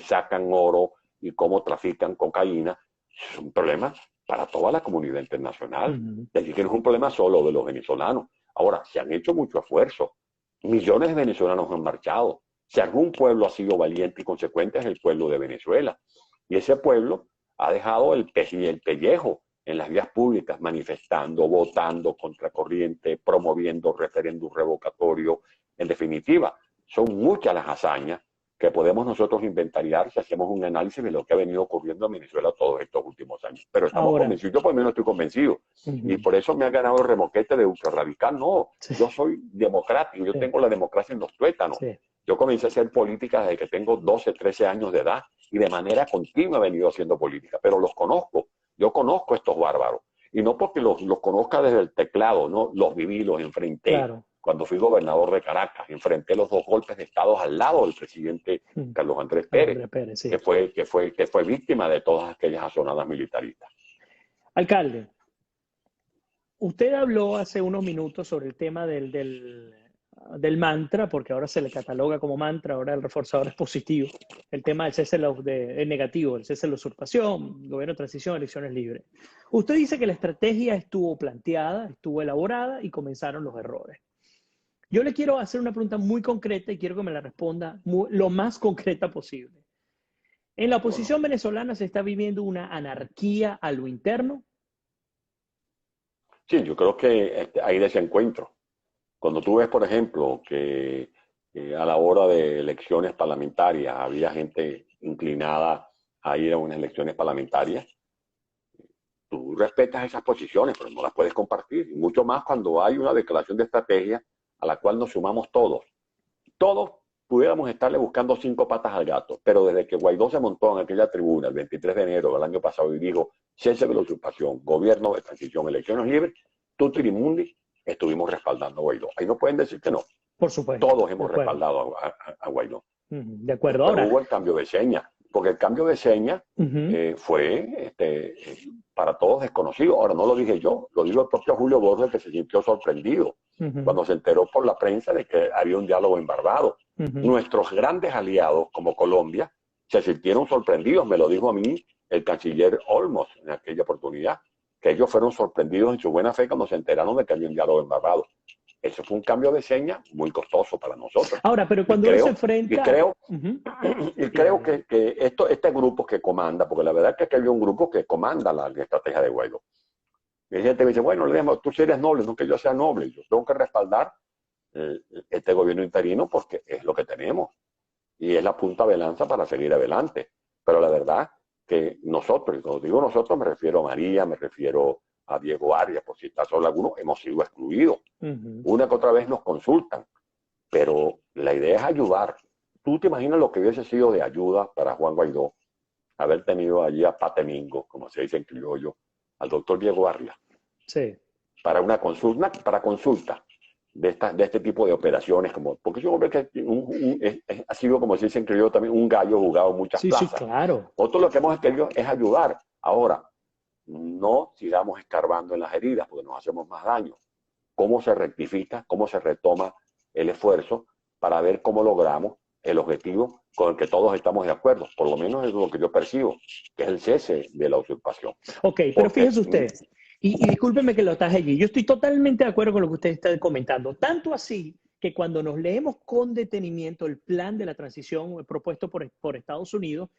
sacan oro y cómo trafican cocaína. Es un problema para toda la comunidad internacional. Y allí que no es un problema solo de los venezolanos. Ahora, se han hecho mucho esfuerzo. Millones de venezolanos han marchado. Si algún pueblo ha sido valiente y consecuente es el pueblo de Venezuela. Y ese pueblo ha dejado el pellejo en las vías públicas, manifestando, votando contracorriente, promoviendo referéndum revocatorio. En definitiva, son muchas las hazañas que podemos nosotros inventariar si hacemos un análisis de lo que ha venido ocurriendo en Venezuela todos estos últimos años. Pero estamos convencidos, yo por lo menos estoy convencido. Y por eso me ha ganado el remoquete de ultrarradical. No, yo soy democrático, yo tengo la democracia en los tuétanos. Yo comencé a hacer política desde que tengo 12, 13 años de edad y de manera continua he venido haciendo política, pero los conozco. Yo conozco a estos bárbaros. Y no porque los conozca desde el teclado, no, los viví, los enfrenté. Claro. Cuando fui gobernador de Caracas, enfrenté los 2 golpes de Estado al lado del presidente Carlos Andrés Pérez, sí. que fue víctima de todas aquellas azonadas militaristas. Alcalde, usted habló hace unos minutos sobre el tema del mantra, porque ahora se le cataloga como mantra, ahora el reforzador es positivo. El tema del cese es negativo, el cese de la usurpación, gobierno de transición, elecciones libres. Usted dice que la estrategia estuvo planteada, estuvo elaborada y comenzaron los errores. Yo le quiero hacer una pregunta muy concreta y quiero que me la responda lo más concreta posible. ¿En la oposición venezolana se está viviendo una anarquía a lo interno? Sí, yo creo que hay desencuentro. Cuando tú ves, por ejemplo, que a la hora de elecciones parlamentarias había gente inclinada a ir a unas elecciones parlamentarias. Tú respetas esas posiciones, pero no las puedes compartir. Y mucho más cuando hay una declaración de estrategia a la cual nos sumamos todos. Todos pudiéramos estarle buscando 5 patas al gato, pero desde que Guaidó se montó en aquella tribuna el 23 de enero del año pasado y dijo, cese de la usurpación, gobierno de transición, elecciones libres, tutti y mundi, estuvimos respaldando a Guaidó. Ahí no pueden decir que no. Por supuesto. Todos hemos respaldado a Guaidó. De acuerdo. Después Ahora, hubo el cambio de seña, porque el cambio de seña fue para todos desconocido. Ahora, no lo dije yo, lo dijo el propio Julio Borges, que se sintió sorprendido cuando se enteró por la prensa de que había un diálogo en Barbados. Nuestros grandes aliados, como Colombia, se sintieron sorprendidos. Me lo dijo a mí el canciller Olmos en aquella oportunidad, que ellos fueron sorprendidos en su buena fe cuando se enteraron de que había un diálogo en Barbados. Eso fue un cambio de seña muy costoso para nosotros. Ahora, pero cuando uno se enfrenta... Y creo que este grupo que comanda, porque la verdad es que había un grupo que comanda la estrategia de Guaidó. Y hay gente que me dice, bueno, tú sí eres noble, no que yo sea noble. Yo tengo que respaldar este gobierno interino porque es lo que tenemos. Y es la punta de lanza para seguir adelante. Pero la verdad que nosotros, y cuando digo nosotros me refiero a María, me refiero a Diego Arias, por citar solo algunos, hemos sido excluidos. Una que otra vez nos consultan, pero la idea es ayudar. ¿Tú te imaginas lo que hubiese sido de ayuda para Juan Guaidó haber tenido allí a Patemingo, como se dice en criollo, al doctor Diego Arias? Sí. Para una consulta, de este tipo de operaciones, porque es un hombre que ha sido, como se dice en criollo también, un gallo jugado en muchas plazas. Sí, claro. Nosotros lo que hemos querido es ayudar. Ahora, no sigamos escarbando en las heridas porque nos hacemos más daño. ¿Cómo se rectifica? ¿Cómo se retoma el esfuerzo para ver cómo logramos el objetivo con el que todos estamos de acuerdo? Por lo menos es lo que yo percibo, que es el cese de la usurpación. Ok, pero fíjese usted, y discúlpeme que lo ataje allí, yo estoy totalmente de acuerdo con lo que usted está comentando, tanto así que cuando nos leemos con detenimiento el plan de la transición propuesto por Estados Unidos,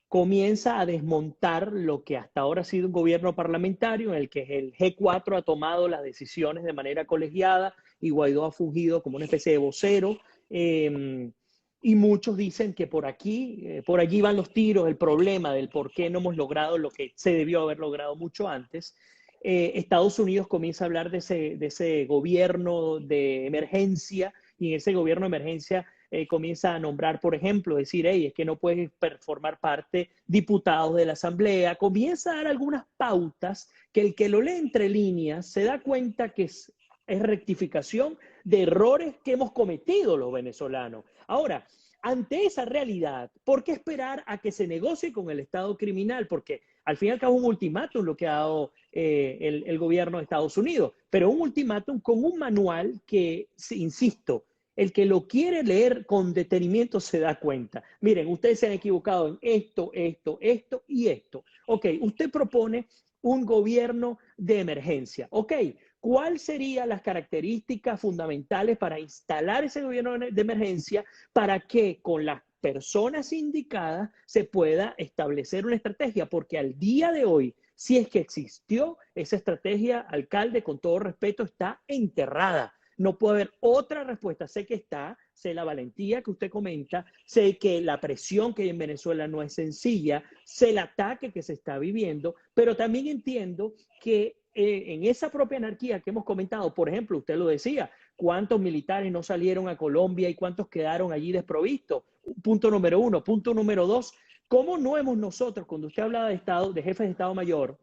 comienza a desmontar lo que hasta ahora ha sido un gobierno parlamentario en el que el G4 ha tomado las decisiones de manera colegiada y Guaidó ha fungido como una especie de vocero. Y muchos dicen que por allí van los tiros, el problema del por qué no hemos logrado lo que se debió haber logrado mucho antes. Estados Unidos comienza a hablar de ese gobierno de emergencia y en ese gobierno de emergencia comienza a nombrar, por ejemplo, decir, hey, es que no puedes formar parte diputados de la Asamblea, comienza a dar algunas pautas que el que lo lee entre líneas se da cuenta que es rectificación de errores que hemos cometido los venezolanos. Ahora, ante esa realidad, ¿por qué esperar a que se negocie con el Estado criminal? Porque al fin y al cabo es un ultimátum lo que ha dado el gobierno de Estados Unidos, pero un ultimátum con un manual que, insisto, el que lo quiere leer con detenimiento se da cuenta. Miren, ustedes se han equivocado en esto, esto, esto y esto. Ok, usted propone un gobierno de emergencia. Ok, ¿cuáles serían las características fundamentales para instalar ese gobierno de emergencia para que con las personas indicadas se pueda establecer una estrategia? Porque al día de hoy, si es que existió esa estrategia, alcalde, con todo respeto, está enterrada. No puede haber otra respuesta. Sé que sé la valentía que usted comenta, sé que la presión que hay en Venezuela no es sencilla, sé el ataque que se está viviendo, pero también entiendo que en esa propia anarquía que hemos comentado, por ejemplo, usted lo decía, ¿cuántos militares no salieron a Colombia y cuántos quedaron allí desprovistos? Punto número uno. Punto número dos, ¿cómo no hemos nosotros, cuando usted hablaba de jefes de Estado Mayor,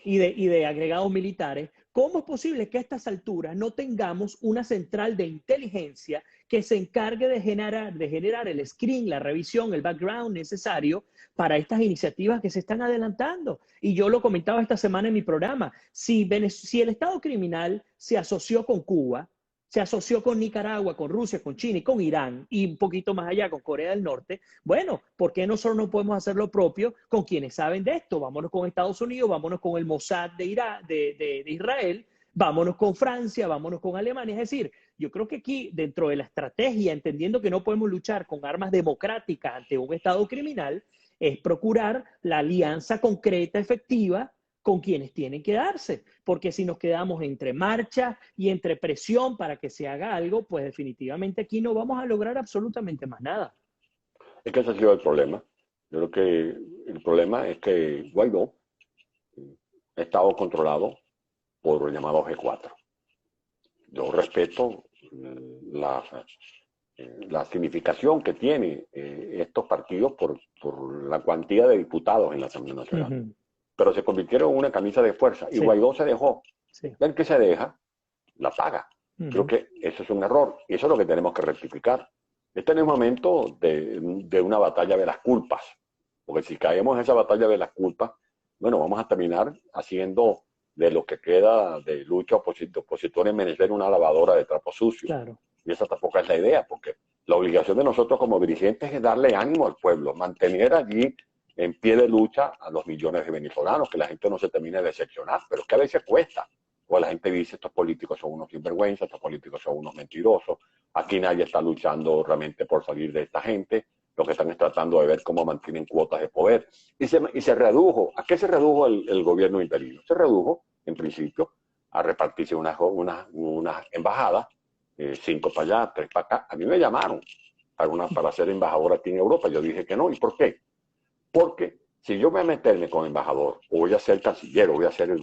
y de agregados militares, ¿cómo es posible que a estas alturas no tengamos una central de inteligencia que se encargue de generar el screen, la revisión, el background necesario para estas iniciativas que se están adelantando? Y yo lo comentaba esta semana en mi programa, si el Estado criminal se asoció con Cuba, se asoció con Nicaragua, con Rusia, con China y con Irán, y un poquito más allá con Corea del Norte, bueno, ¿por qué nosotros no podemos hacer lo propio con quienes saben de esto? Vámonos con Estados Unidos, vámonos con el Mossad de Israel, vámonos con Francia, vámonos con Alemania. Es decir, yo creo que aquí, dentro de la estrategia, entendiendo que no podemos luchar con armas democráticas ante un Estado criminal, es procurar la alianza concreta, efectiva, con quienes tienen que darse, porque si nos quedamos entre marcha y entre presión para que se haga algo, pues definitivamente aquí no vamos a lograr absolutamente más nada. Es que ese ha sido el problema. Yo creo que el problema es que Guaidó ha estado controlado por el llamado G4. Yo respeto la, la significación que tiene estos partidos por la cuantía de diputados en la Asamblea Nacional. Ujú. Pero se convirtieron en una camisa de fuerza y Sí, Guaidó se dejó. sí. El que se deja, la paga. Creo Ujú. que eso es un error y eso es lo que tenemos que rectificar. Este no es el momento de una batalla de las culpas, porque si caemos en esa batalla de las culpas, bueno, vamos a terminar haciendo de lo que queda de lucha opositora en Venezuela una lavadora de trapos sucios. Claro. Y esa tampoco es la idea, porque la obligación de nosotros como dirigentes es darle ánimo al pueblo, mantener allí en pie de lucha a los millones de venezolanos, que la gente no se termine de decepcionar, pero es que a veces cuesta. O la gente dice, estos políticos son unos sinvergüenzas, estos políticos son unos mentirosos, aquí nadie está luchando realmente por salir de esta gente, lo que están es tratando de ver cómo mantienen cuotas de poder. Y se redujo, ¿a qué se redujo el gobierno interino? Se redujo, en principio, a repartirse unas embajadas, 5 para allá, 3 para acá. A mí me llamaron para ser embajador aquí en Europa, yo dije que no, ¿y por qué? Porque si yo voy a meterme con embajador, o voy a ser canciller, o voy a ser,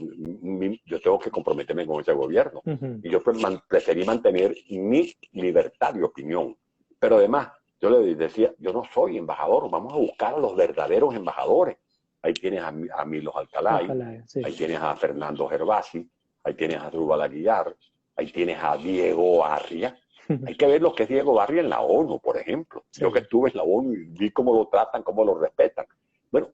yo tengo que comprometerme con ese gobierno. Ujú. Y yo preferí mantener mi libertad de opinión. Pero además, yo le decía, yo no soy embajador, vamos a buscar a los verdaderos embajadores. Ahí tienes a Milos Alcalay, Ojalá, sí. ahí tienes a Fernando Gervasi, ahí tienes a Drúbal Aguilar, ahí tienes a Diego Arria. Hay que ver lo que es Diego Barria en la ONU, por ejemplo. Sí. Yo que estuve en la ONU y vi cómo lo tratan, cómo lo respetan. Bueno,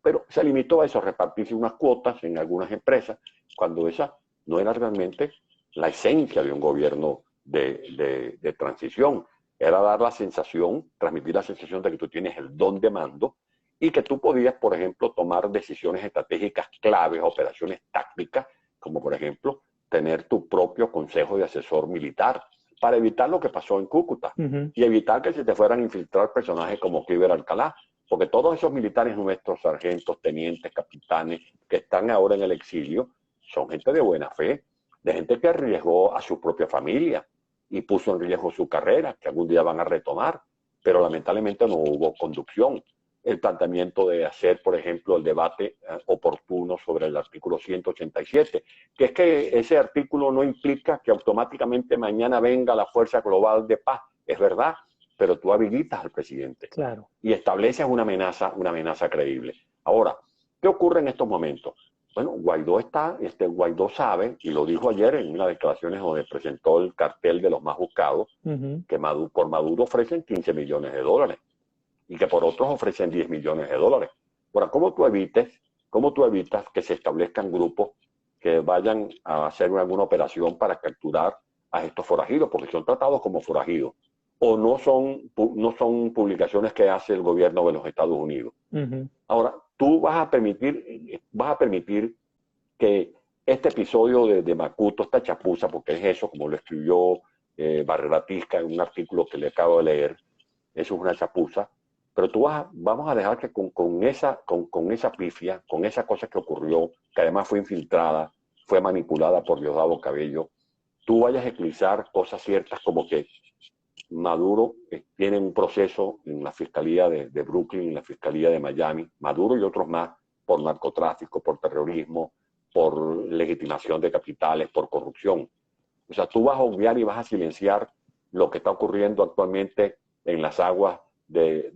pero se limitó a eso, a repartirse unas cuotas en algunas empresas, cuando esa no era realmente la esencia de un gobierno de transición. Era dar la sensación, transmitir la sensación de que tú tienes el don de mando y que tú podías, por ejemplo, tomar decisiones estratégicas claves, operaciones tácticas, como por ejemplo tener tu propio consejo de asesor militar para evitar lo que pasó en Cúcuta Ujú. y evitar que se te fueran a infiltrar personajes como Cliver Alcalá, porque todos esos militares nuestros, sargentos, tenientes, capitanes, que están ahora en el exilio, son gente de buena fe, de gente que arriesgó a su propia familia y puso en riesgo su carrera, que algún día van a retomar, pero lamentablemente no hubo conducción. El planteamiento de hacer, por ejemplo, el debate oportuno sobre el artículo 187, que es que ese artículo no implica que automáticamente mañana venga la Fuerza Global de Paz, es verdad, pero tú habilitas al presidente Claro. y estableces una amenaza creíble. Ahora, ¿qué ocurre en estos momentos? Bueno, Guaidó sabe, y lo dijo ayer en unas declaraciones donde presentó el cartel de los más buscados, Ujú. que por Maduro ofrecen 15 millones de dólares y que por otros ofrecen 10 millones de dólares. Ahora, ¿cómo tú evitas que se establezcan grupos que vayan a hacer alguna operación para capturar a estos forajidos? Porque son tratados como forajidos. O no son publicaciones que hace el gobierno de los Estados Unidos. Ujú. Ahora, tú vas a permitir que este episodio de Macuto, esta chapuza, porque es eso, como lo escribió Barrera Tisca en un artículo que le acabo de leer, eso es una chapuza, pero vamos a dejar que con esa pifia, con esa cosa que ocurrió, que además fue infiltrada, fue manipulada por Diosdado Cabello, tú vayas a utilizar cosas ciertas como que Maduro tiene un proceso en la Fiscalía de Brooklyn, en la Fiscalía de Miami, Maduro y otros más, por narcotráfico, por terrorismo, por legitimación de capitales, por corrupción. O sea, tú vas a obviar y vas a silenciar lo que está ocurriendo actualmente en las aguas de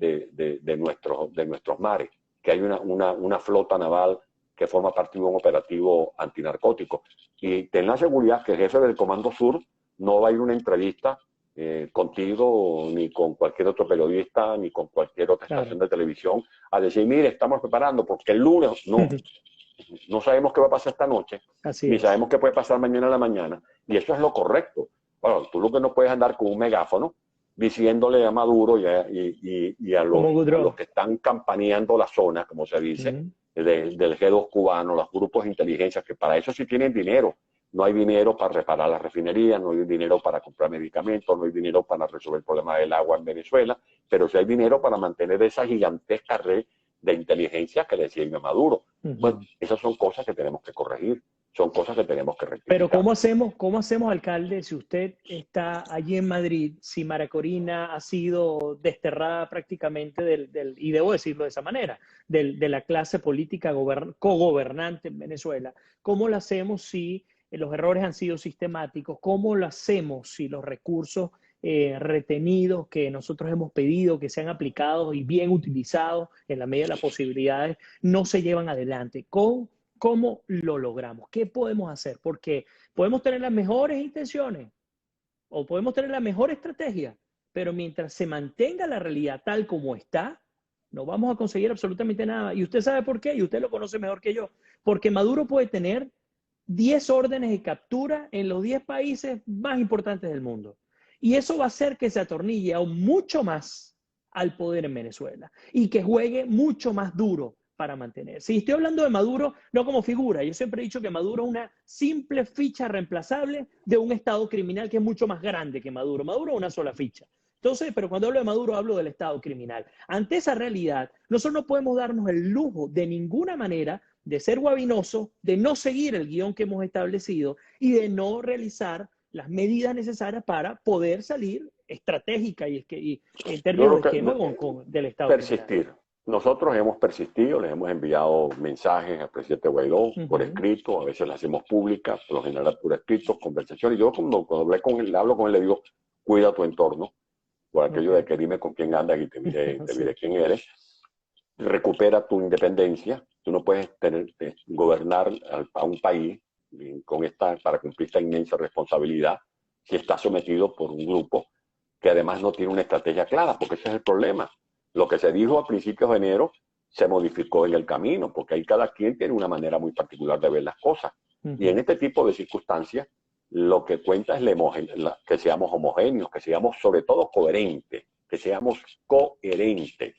nuestros mares, que hay una flota naval que forma parte de un operativo antinarcótico. Y ten la seguridad que el jefe del Comando Sur no va a ir a una entrevista contigo, ni con cualquier otro periodista, ni con cualquier otra estación Claro. de televisión, a decir, mire, estamos preparando, porque el lunes no sabemos qué va a pasar esta noche, Así ni es. sabemos qué puede pasar mañana en la mañana, y eso es lo correcto. Bueno, tú lo que no puedes andar con un megáfono diciéndole a Maduro y a Como los Goodrow. que están campaneando la zona, como se dice, Ujú. del G2 cubano, los grupos de inteligencia, que para eso sí tienen dinero. No hay dinero para reparar las refinerías, no hay dinero para comprar medicamentos, no hay dinero para resolver el problema del agua en Venezuela, pero sí hay dinero para mantener esa gigantesca red de inteligencia que le sirve a Maduro. Ujú. Bueno, esas son cosas que tenemos que corregir. son cosas que tenemos que Pero rectificar. cómo hacemos, alcalde, si usted está allí en Madrid, si María Corina ha sido desterrada prácticamente y debo decirlo de esa manera, de la clase política cogobernante en Venezuela? ¿Cómo lo hacemos si los errores han sido sistemáticos? ¿Cómo lo hacemos si los recursos retenidos que nosotros hemos pedido, que sean aplicados y bien utilizados en la medida de las posibilidades, no se llevan adelante? ¿Cómo lo logramos? ¿Qué podemos hacer? Porque podemos tener las mejores intenciones o podemos tener la mejor estrategia, pero mientras se mantenga la realidad tal como está, no vamos a conseguir absolutamente nada. Y usted sabe por qué, y usted lo conoce mejor que yo, porque Maduro puede tener 10 órdenes de captura en los 10 países más importantes del mundo. Y eso va a hacer que se atornille aún mucho más al poder en Venezuela y que juegue mucho más duro para mantenerse. Y estoy hablando de Maduro no como figura. Yo siempre he dicho que Maduro es una simple ficha reemplazable de un Estado criminal que es mucho más grande que Maduro. Maduro es una sola ficha. Entonces, pero cuando hablo de Maduro, hablo del Estado criminal. Ante esa realidad, nosotros no podemos darnos el lujo de ninguna manera de ser guabinosos, de no seguir el guión que hemos establecido y de no realizar las medidas necesarias para poder salir estratégica y en Yo términos creo de que esquema del Estado criminal. persistir. Nosotros hemos persistido, les hemos enviado mensajes al presidente Guaidó por escrito, a veces las hacemos públicas, por lo general por escrito, conversaciones. Yo cuando hablé con él, hablo con él, le digo, cuida tu entorno, por aquello de que dime con quién andas y te Sí. diré quién eres. Recupera tu independencia. Tú no puedes gobernar a un país para cumplir esta inmensa responsabilidad si estás sometido por un grupo que además no tiene una estrategia clara, porque ese es el problema. Lo que se dijo a principios de enero se modificó en el camino, porque ahí cada quien tiene una manera muy particular de ver las cosas. Y en este tipo de circunstancias, lo que cuenta es que seamos homogéneos, que seamos sobre todo coherentes, que seamos coherentes,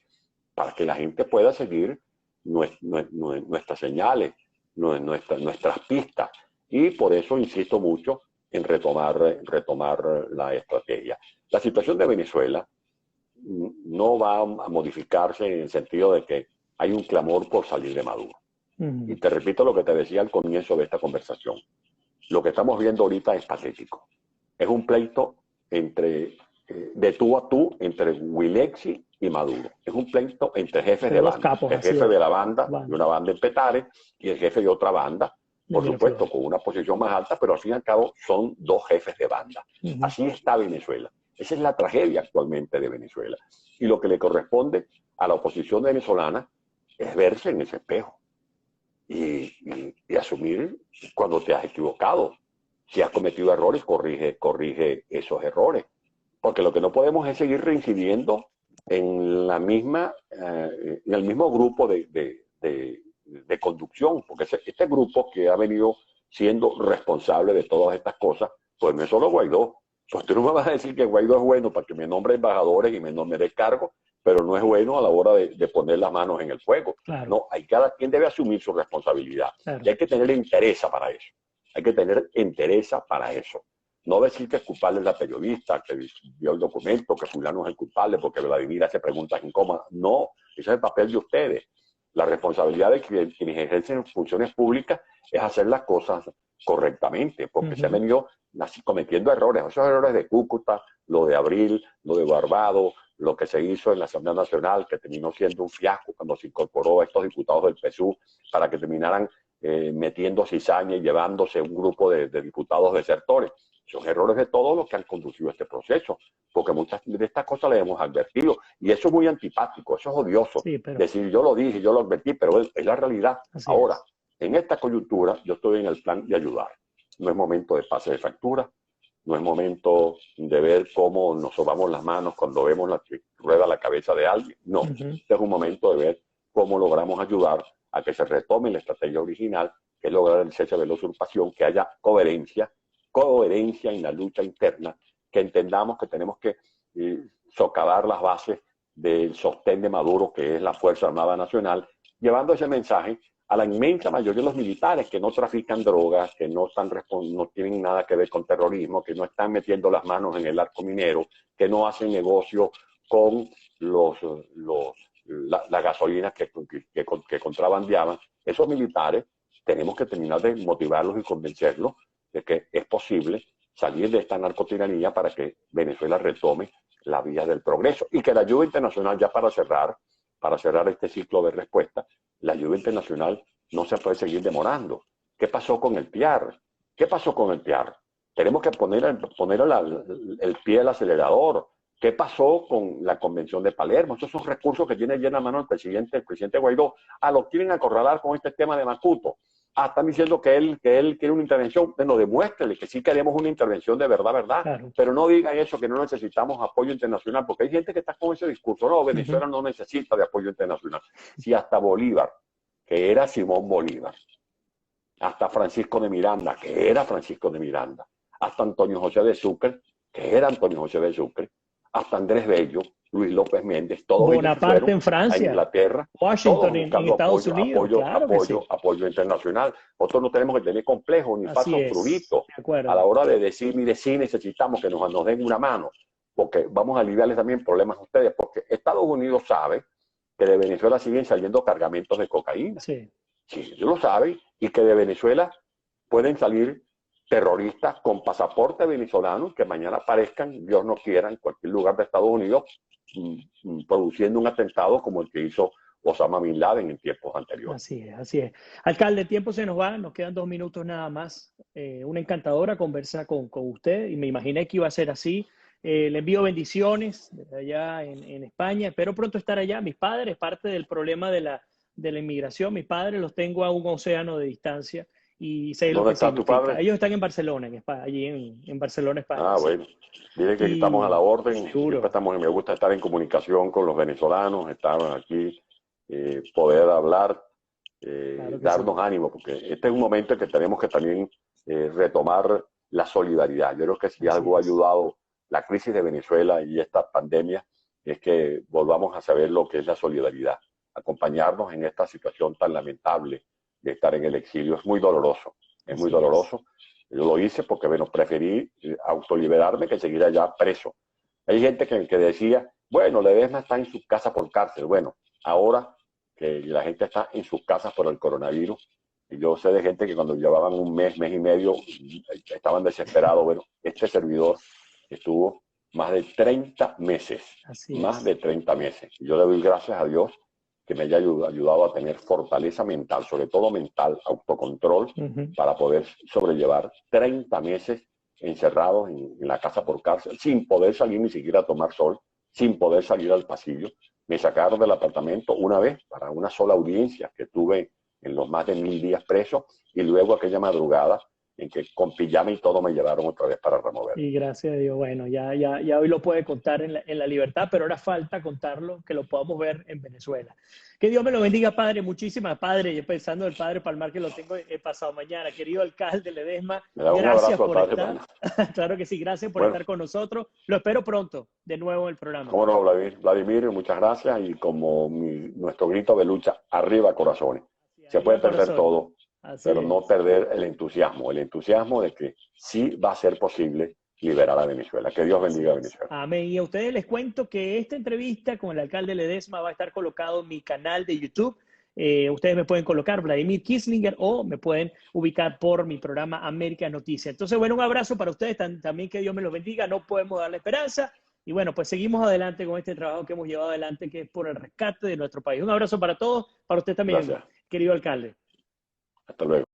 para que la gente pueda seguir nuestras señales, nuestras pistas. Y por eso insisto mucho en retomar la estrategia. La situación de Venezuela no va a modificarse en el sentido de que hay un clamor por salir de Maduro. Y te repito lo que te decía al comienzo de esta conversación. Lo que estamos viendo ahorita es patético. Es un pleito de tú a tú entre Wilexi y Maduro. Es un pleito entre jefes de banda. Capos, el jefe de la banda, de una banda en Petare, y el jefe de otra banda, por supuesto, con una posición más alta, pero al fin y al cabo son dos jefes de banda. Así está Venezuela. Esa es la tragedia actualmente de Venezuela. Y lo que le corresponde a la oposición venezolana es verse en ese espejo y asumir cuando te has equivocado. Si has cometido errores, corrige esos errores. Porque lo que no podemos es seguir reincidiendo en el mismo grupo de conducción, porque este grupo que ha venido siendo responsable de todas estas cosas, pues no es solo Guaidó. Pues tú no me vas a decir que Guaidó es bueno para que me nombre embajadores y me dé cargo, pero no es bueno a la hora de poner las manos en el fuego. Claro. No, cada quien debe asumir su responsabilidad. Claro. Y hay que tener interés para eso. Hay que tener interés para eso. No decir que es culpable la periodista que vio el documento, que fulano es el culpable porque Vladimir hace preguntas incómodas. No, ese es el papel de ustedes. La responsabilidad de quienes ejercen funciones públicas es hacer las cosas correctamente, porque se han venido cometiendo errores. Esos errores de Cúcuta, lo de Abril, lo de Barbados, lo que se hizo en la Asamblea Nacional, que terminó siendo un fiasco cuando se incorporó a estos diputados del PSUV para que terminaran metiendo cizaña y llevándose un grupo de diputados desertores. Son errores de todos los que han conducido a este proceso, porque muchas de estas cosas les hemos advertido. Y eso es muy antipático, eso es odioso. Sí, decir, yo lo dije, yo lo advertí, pero es la realidad. Ahora, en esta coyuntura, yo estoy en el plan de ayudar. No es momento de pase de factura, no es momento de ver cómo nos sobamos las manos cuando vemos la que rueda la cabeza de alguien. No, este es un momento de ver cómo logramos ayudar a que se retome la estrategia original, que es lograr el cese de la usurpación, que haya coherencia en la lucha interna, que entendamos que tenemos que socavar las bases del sostén de Maduro, que es la Fuerza Armada Nacional, llevando ese mensaje a la inmensa mayoría de los militares que no trafican drogas, que no tienen nada que ver con terrorismo, que no están metiendo las manos en el arco minero, que no hacen negocio con la gasolina que contrabandeaban. Esos militares tenemos que terminar de motivarlos y convencerlos de que es posible salir de esta narcotiranía para que Venezuela retome la vía del progreso y que la ayuda internacional, ya para cerrar este ciclo de respuesta, la ayuda internacional no se puede seguir demorando. ¿Qué pasó con el PIAR? ¿Qué pasó con el PIAR? Tenemos que poner el pie al acelerador. ¿Qué pasó con la Convención de Palermo? Estos son recursos que tiene ya en la mano el presidente Guaidó. Lo quieren acorralar con este tema de Macuto. Están diciendo que él quiere una intervención. Bueno, demuéstrele que sí queremos una intervención de verdad. Claro. Pero no digan eso, que no necesitamos apoyo internacional, porque hay gente que está con ese discurso. No, Venezuela no necesita de apoyo internacional. Si hasta Bolívar, que era Simón Bolívar, hasta Francisco de Miranda, que era Francisco de Miranda, hasta Antonio José de Sucre, que era Antonio José de Sucre, hasta Andrés Bello, Luis López Méndez, todos Bonaparte en a Francia, Inglaterra, Washington en Estados Unidos, apoyo internacional. Nosotros no tenemos que tener complejos ni falsos pruritos a la hora de decir, mire, sí necesitamos que nos den una mano, porque vamos a aliviarles también problemas a ustedes, porque Estados Unidos sabe que de Venezuela siguen saliendo cargamentos de cocaína. Sí, ellos lo saben, y que de Venezuela pueden salir terroristas con pasaporte venezolano que mañana aparezcan, Dios no quiera, en cualquier lugar de Estados Unidos, produciendo un atentado como el que hizo Osama Bin Laden en tiempos anteriores. Así es, así es. Alcalde, el tiempo se nos va, nos quedan 2 minutos nada más. Una encantadora conversa con usted y me imaginé que iba a ser así. Le envío bendiciones desde allá en España. Espero pronto estar allá. Mis padres, parte del problema de la inmigración, mis padres los tengo a un océano de distancia y sé lo que está significa. tu padre? Ellos están en Barcelona, en España, allí en Barcelona, España. Bueno. Dile que estamos a la orden. Seguro. Me gusta estar en comunicación con los venezolanos, estar aquí, poder hablar, claro darnos ánimo, porque este es un momento en que tenemos que también retomar la solidaridad. Yo creo que si algo ha ayudado la crisis de Venezuela y esta pandemia es que volvamos a saber lo que es la solidaridad. Acompañarnos en esta situación tan lamentable de estar en el exilio. Es muy doloroso, es muy doloroso. Yo lo hice porque, bueno, preferí autoliberarme que seguir allá preso. Hay gente que decía, bueno, Ledesma está en su casa por cárcel. Bueno, ahora que la gente está en sus casas por el coronavirus, y yo sé de gente que cuando llevaban un mes y medio, estaban desesperados. Bueno, este servidor estuvo más de 30 meses, más de 30 meses. Y yo le doy gracias a Dios que me haya ayudado a tener fortaleza mental, sobre todo mental, autocontrol, para poder sobrellevar 30 meses encerrados en la casa por cárcel, sin poder salir ni siquiera a tomar sol, sin poder salir al pasillo. Me sacaron del apartamento una vez para una sola audiencia que tuve en los más de 1000 días preso, y luego aquella madrugada en que con pijama y todo me llevaron otra vez para remover. Y gracias a Dios, bueno, ya hoy lo puede contar en la libertad, pero ahora falta contarlo, que lo podamos ver en Venezuela. Que Dios me lo bendiga, padre. Muchísimas, padre. Yo pensando en el padre Palmar, que lo tengo pasado mañana. Querido alcalde Ledesma, gracias por estar. Claro que sí, gracias por estar con nosotros. Lo espero pronto, de nuevo en el programa. Cómo no, Vladimir, muchas gracias. Y como nuestro grito de lucha, arriba corazones. Se puede perder todo, pero no perder el entusiasmo de que sí va a ser posible liberar a Venezuela. Que Dios bendiga a Venezuela. Amén. Y a ustedes les cuento que esta entrevista con el alcalde Ledesma va a estar colocado en mi canal de YouTube. Ustedes me pueden colocar Vladimir Kissinger o me pueden ubicar por mi programa América Noticias. Entonces, bueno, un abrazo para ustedes. También que Dios me los bendiga. No podemos darle esperanza. Y bueno, pues seguimos adelante con este trabajo que hemos llevado adelante, que es por el rescate de nuestro país. Un abrazo para todos, para usted también, querido alcalde. Hasta luego.